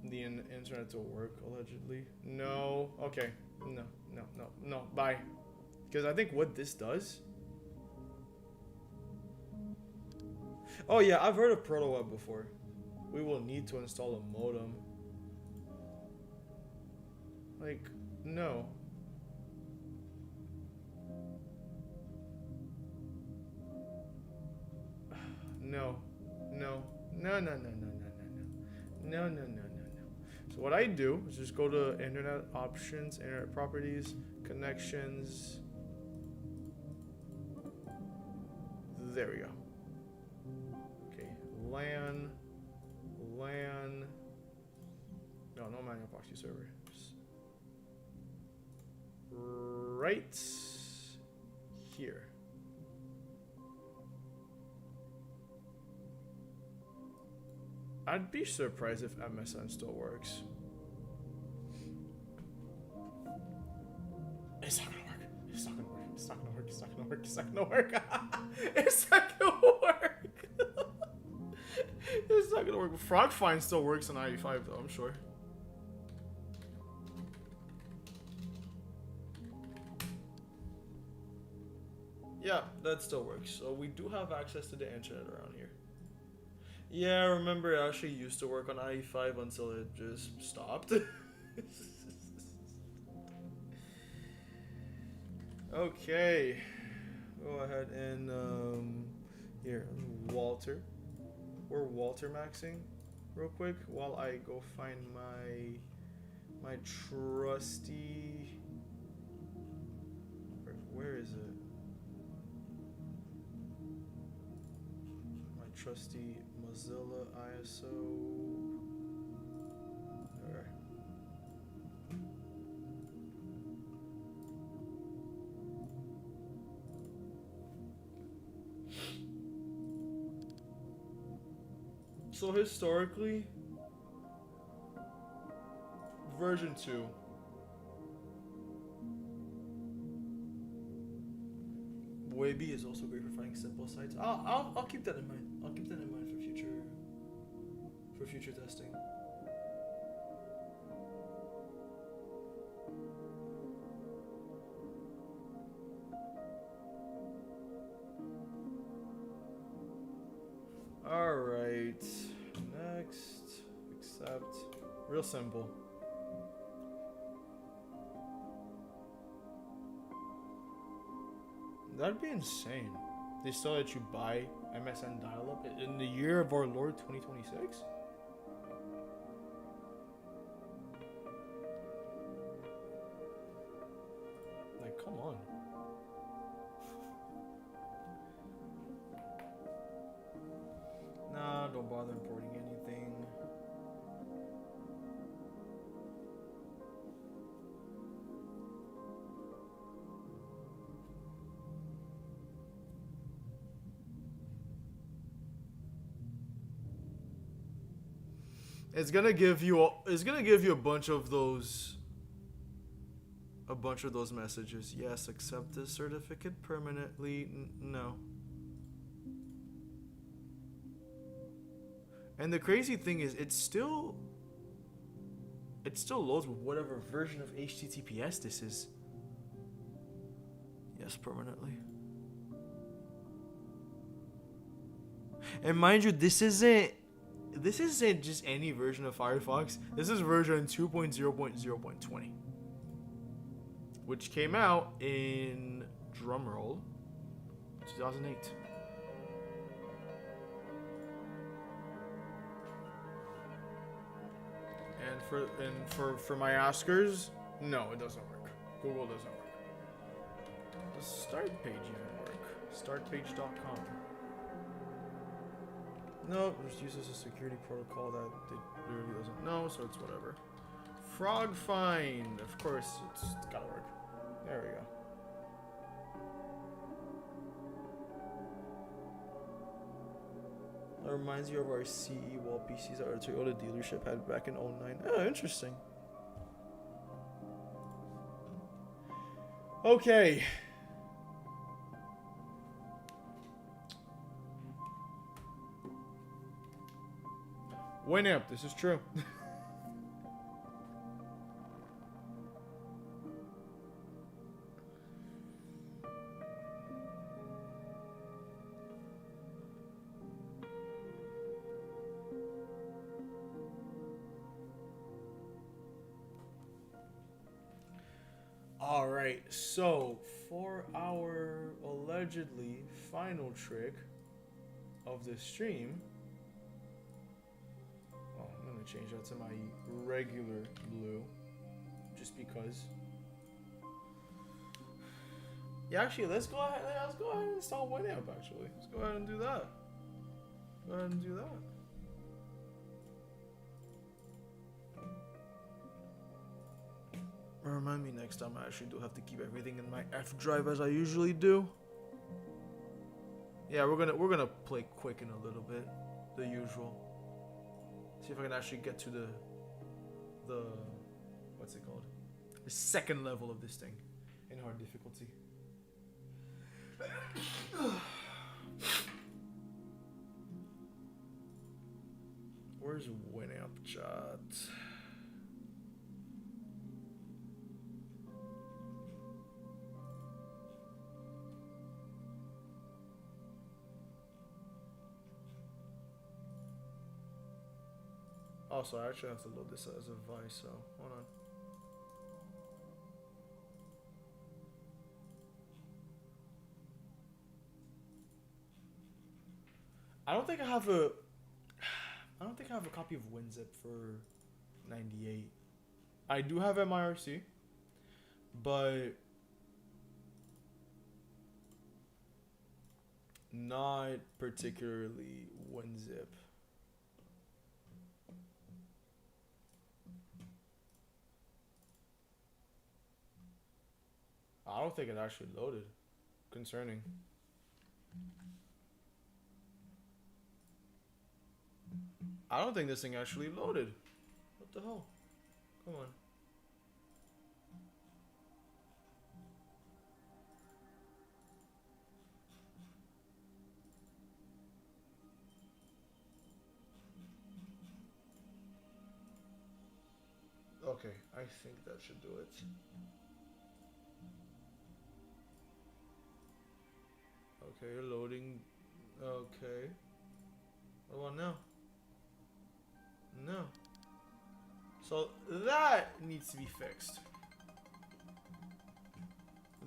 the internet to work, allegedly? No. Okay. No. Bye. Because I think what this does... Oh yeah, I've heard of ProtoWeb before. We will need to install a modem. Like, no. No. So what I do is just go to internet options, internet properties, connections. There we go. Okay, LAN. No manual proxy server. Just right here. I'd be surprised if MSN still works. It's not gonna work. It's not gonna work. It's not gonna work. It's not gonna work. It's not gonna work. It's not gonna work. It's not gonna work. FrogFind still works on IE5 though, I'm sure. Yeah, that still works. So we do have access to the internet around here. Yeah, I remember it actually used to work on IE5 until it just stopped. Okay. Go ahead and here, Walter. We're Walter maxing real quick while I go find my trusty... Where is it? Trusty Mozilla ISO. There. So historically, version 2. Waby is also great for finding simple sites. I'll keep that in mind. I'll keep that in mind for future testing. All right. Next, accept. Real simple. That'd be insane. They still let you buy MSN dial-up in the year of our Lord 2026? Like, come on. Nah, don't bother importing anything. It's gonna give you a bunch of those a bunch of those messages. Yes, accept this certificate permanently. No. And the crazy thing is, it still loads with whatever version of HTTPS this is. Yes, permanently. And mind you, this isn't just any version of Firefox. This is version 2.0.0.20, which came out in, drumroll, 2008. And for my askers, no, it doesn't work. Google doesn't work. Does start page even work? Startpage.com. No, just uses a security protocol that it literally doesn't know, so it's whatever. Frog find, of course, it's gotta work. There we go. That reminds you of our CE wall PCs that our Toyota dealership had back in 09. Oh, interesting. Okay. Winamp, this is true. Alright, so for our allegedly final trick of the stream, I'm gonna change that to my regular blue, just because. Yeah, actually, let's go ahead and install Winamp. Actually, let's go ahead and do that. Go ahead and do that. Remind me next time I actually do have to keep everything in my F drive as I usually do. Yeah, we're gonna play Quake in a little bit, the usual. See if I can actually get to the what's it called? The second level of this thing in hard difficulty. Where's Winamp chat? Also, I actually have to load this as a Vice, so hold on. I don't think I have a copy of WinZip for 98. I do have MIRC, but not particularly WinZip. I don't think it actually loaded. Concerning. I don't think this thing actually loaded. What the hell? Come on. Okay, I think that should do it. Okay, loading. Okay. What about now? No. So that needs to be fixed.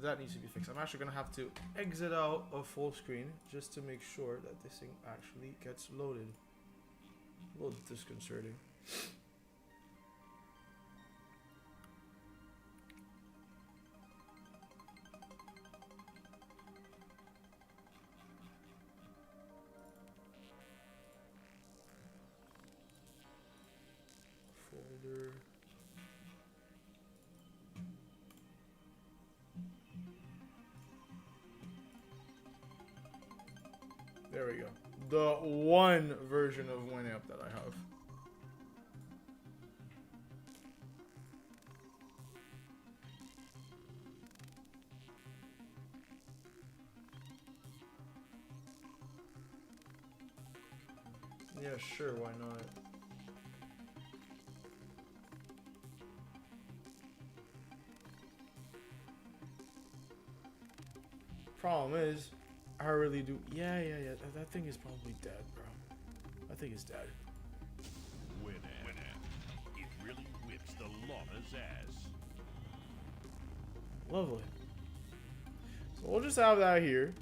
That needs to be fixed. I'm actually gonna have to exit out of full screen just to make sure that this thing actually gets loaded. A little disconcerting. Folder. There we go. The one version of Winamp that I have. Yeah, sure, why not? Problem is, I really do. Yeah. That thing is probably dead, bro. I think it's dead. Winner. It really whips the llama's ass. Lovely. So we'll just have that here,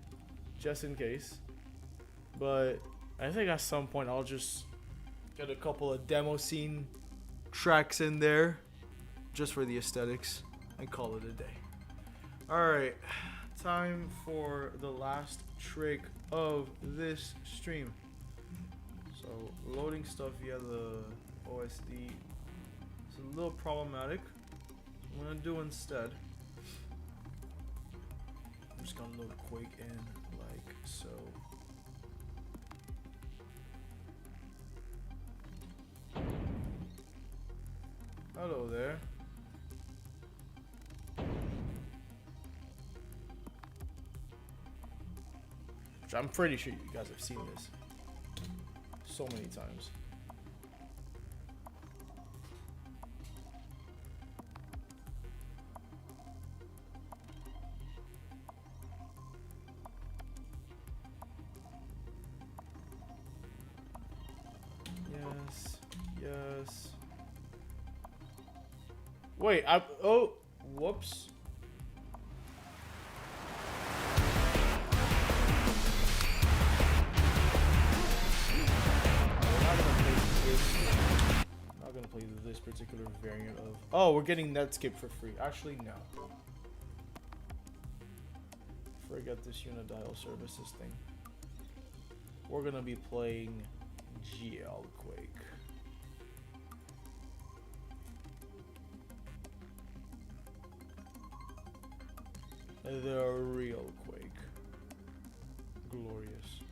just in case. But I think at some point I'll just get a couple of demo scene tracks in there, just for the aesthetics, and call it a day. Alright, time for the last trick of this stream. So loading stuff via the OSD is a little problematic. I'm gonna do instead, I'm just gonna load Quake in like so. Hello there. Which I'm pretty sure you guys have seen this so many times. Yes. Wait, oh, whoops. Not gonna play this particular variant of. Oh, we're getting Netscape for free. Actually, no. Forget this Unidial services thing. We're gonna be playing GL Quake. The real Quake. Glorious.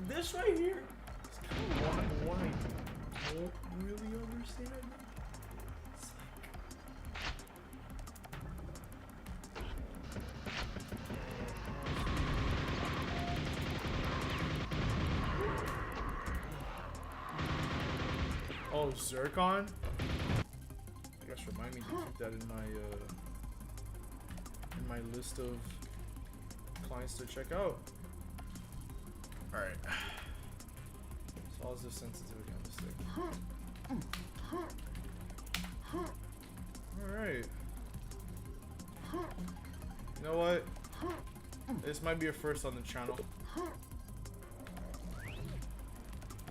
This right here is kind of one I don't really understand. It's like... Oh, Zircon? I guess remind me to keep that in my list of clients to check out. Alright. So how's the sensitivity on this thing? Alright. You know what? This might be a first on the channel. I'll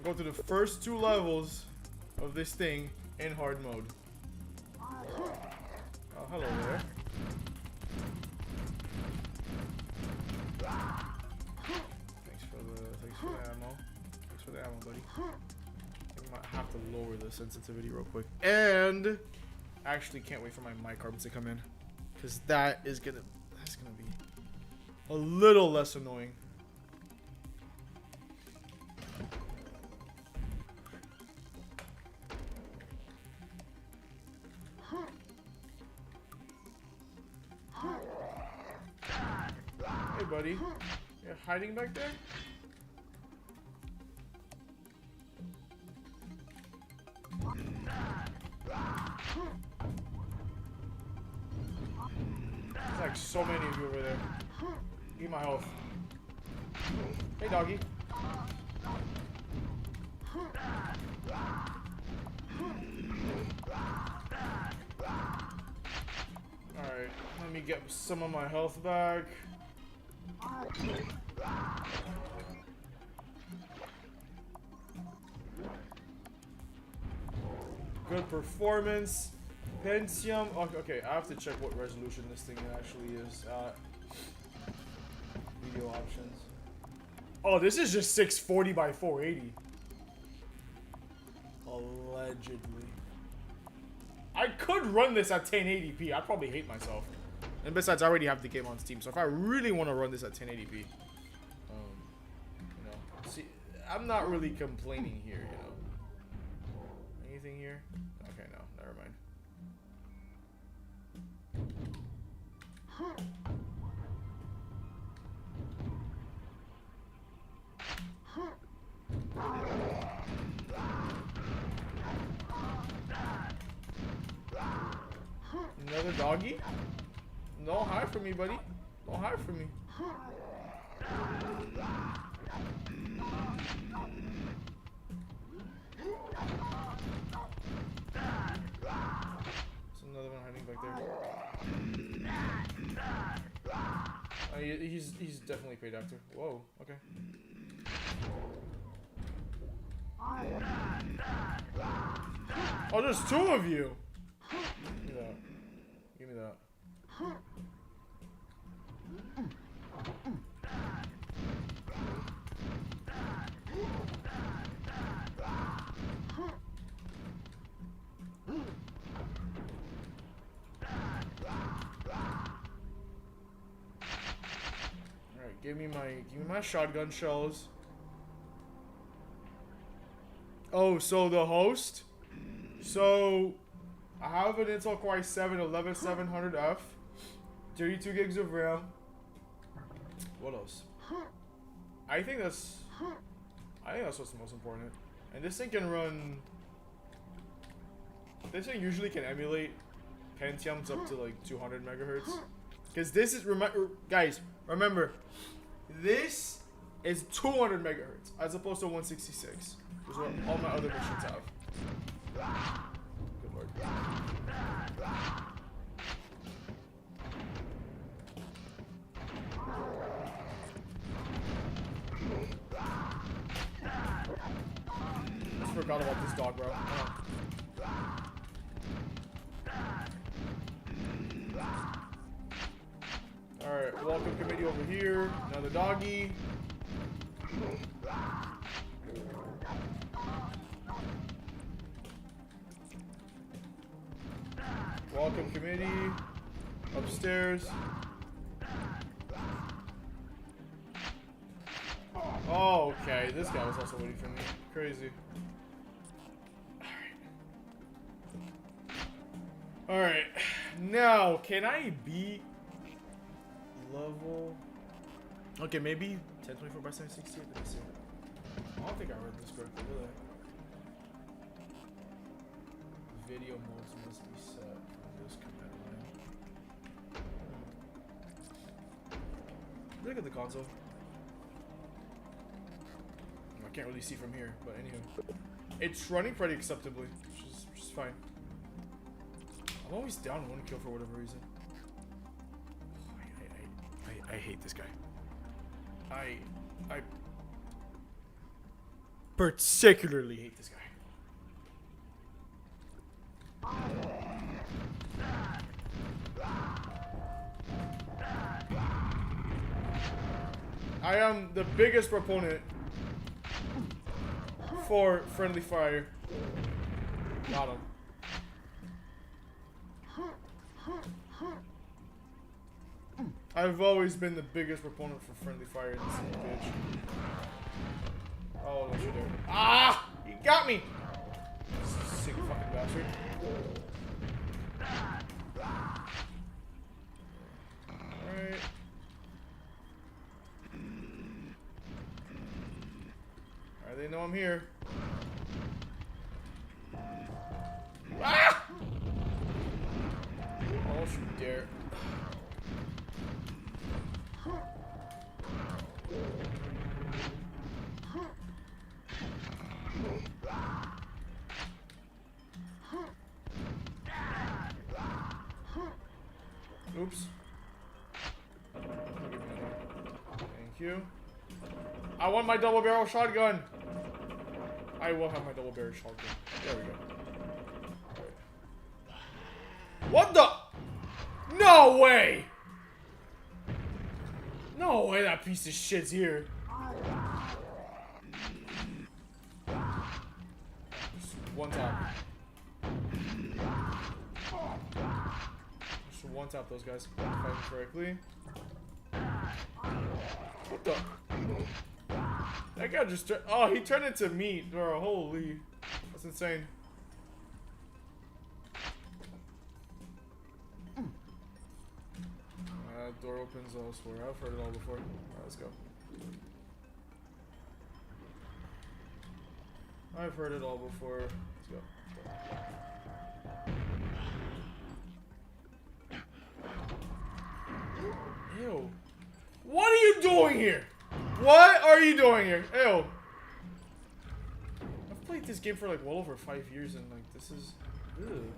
go through the first 2 levels of this thing in hard mode. Oh, hello there. Thanks for the ammo. Thanks for the ammo, buddy. I might have to lower the sensitivity real quick. And actually can't wait for my mic arm to come in, because that's gonna be a little less annoying. Hey buddy, you're hiding back there? There's like so many of you over there. Eat my health. Hey doggy. Alright, let me get some of my health back. Good performance. Pentium. Okay, I have to check what resolution this thing actually is. Video options. Oh, this is just 640 by 480. Allegedly. I could run this at 1080p. I'd probably hate myself. And besides, I already have the game on Steam. So if I really want to run this at 1080p, you know, see, I'm not really complaining here, you know. Anything here? Okay, no, never mind. Another doggy? Don't hide from me, buddy. Don't hide from me. There's another one hiding back there. He's definitely paid actor. Whoa, okay. Oh, there's two of you. Give me that. Give me that. Alright, give me my shotgun shells. Oh, so the host? So I have an Intel Core i7 11700F, 32 gigs of RAM. What else? I think that's what's the most important. And this thing can run. This thing usually can emulate Pentiums up to like 200 megahertz. Because this is guys, remember, this is 200 megahertz as opposed to 166, which is what all my other machines have. Good lord. I forgot about this dog, bro. Alright, welcome committee over here. Another doggy. Welcome committee. Upstairs. Oh, okay. This guy was also waiting for me. Crazy. Alright. Now, can I beat level? Okay, maybe 1024 by 760. Let me see. I don't think I read this correctly, really. Video modes must be set from this command line. Look at the console. I can't really see from here, but anywho, it's running pretty acceptably, which is fine. I'm always down one kill for whatever reason. I hate this guy. I particularly hate this guy. I am the biggest proponent for friendly fire. Got him. I've always been the biggest proponent for friendly fire in this bitch. Oh, don't you dare. Ah! He got me! Sick fucking bastard. Alright. Alright, they know I'm here. Ah! Oh, don't you dare. Oops. Thank you. I want my double barrel shotgun. I will have my double barrel shotgun. There we go. Right. What the? No way! No way that piece of shit's here. Just one tap. Should one tap those guys. If I fight correctly. What the? That guy just turned. Oh, he turned into meat, bro. Holy. That's insane. Door opens elsewhere. I've heard it all before. Alright, let's go. I've heard it all before. Let's go. Ew. What are you doing here? What are you doing here? Ew. I've played this game for like well over 5 years and like this is... Ew.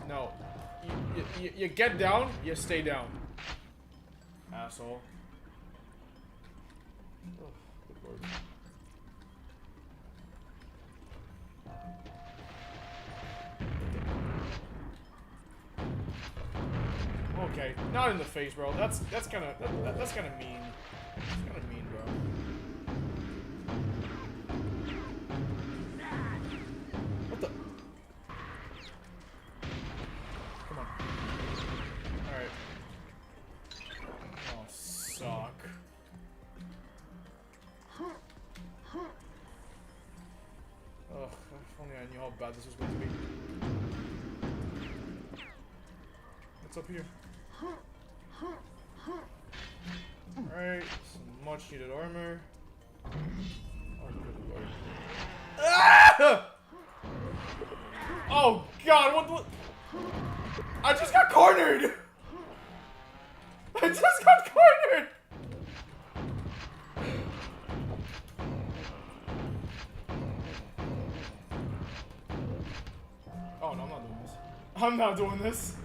No. You get down, you stay down. Asshole. Oh, good lord. Okay, not in the face, bro. That's kind of that's kind of mean. That's kind of mean, bro. What the? Come on. All right. Oh, suck. Ugh, if only I knew how bad this was going to be. What's up here? Alright, some much needed armor. Oh, good lord. Ah! Oh god, what? I just got cornered! I just got cornered! Oh no, I'm not doing this. I'm not doing this.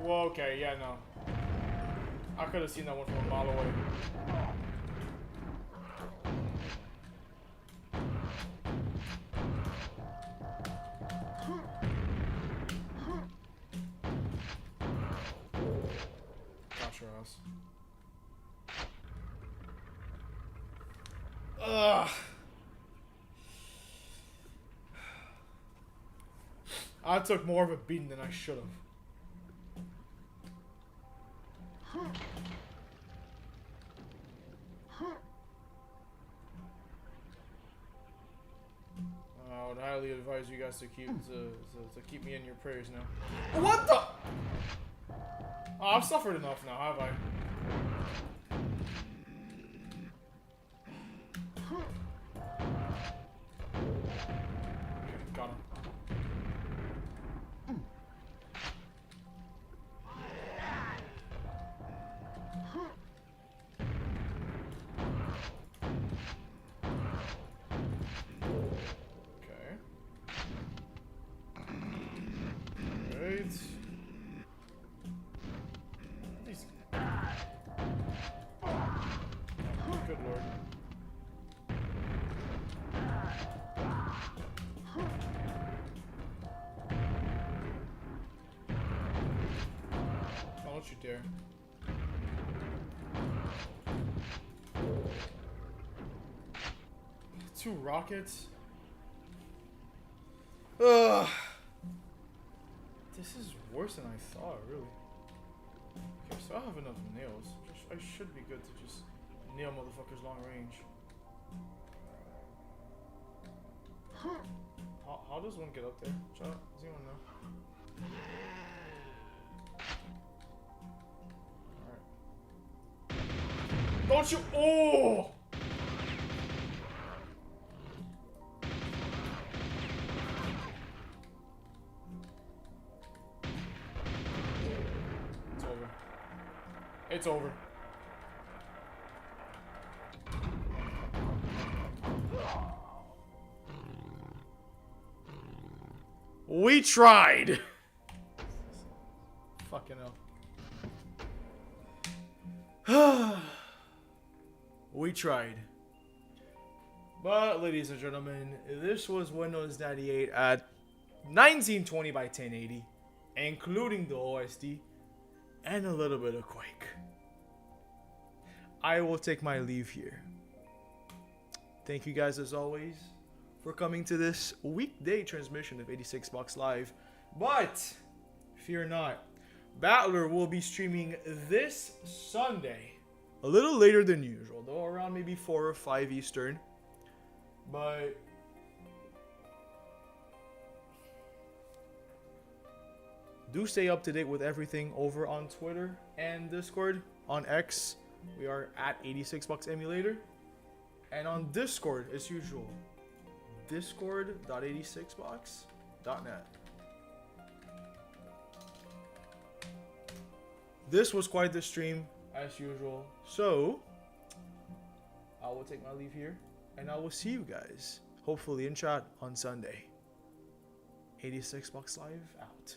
Whoa, okay, yeah, no. I could have seen that one from a mile away. Got your ass. Ugh. I took more of a beating than I should have. I would highly advise you guys to keep me in your prayers now. What the? Oh, I've suffered enough now, have I? Okay, got him. Good lord. Oh, don't you dare. Two rockets? Ugh. This is worse than I thought, really. Okay, so I have enough nails. I should be good to just nail motherfuckers long range. How does one get up there? Does anyone know? Alright. Don't you? Oh! It's over. It's over. We tried! Fucking hell. We tried. But, ladies and gentlemen, this was Windows 98 at 1920 by 1080, including the OSD, and a little bit of Quake. I will take my leave here. Thank you guys as always for coming to this weekday transmission of 86 Bucks Live. But fear not, Battler will be streaming this Sunday, a little later than usual, though around maybe 4 or 5 Eastern. But do stay up to date with everything over on Twitter and Discord. On X, we are at 86 Bucks Emulator. And on Discord, as usual, discord.86box.net. This was quite the stream, as usual. So, I will take my leave here, and I will see you guys, hopefully in chat on Sunday. 86 Bucks Live, out.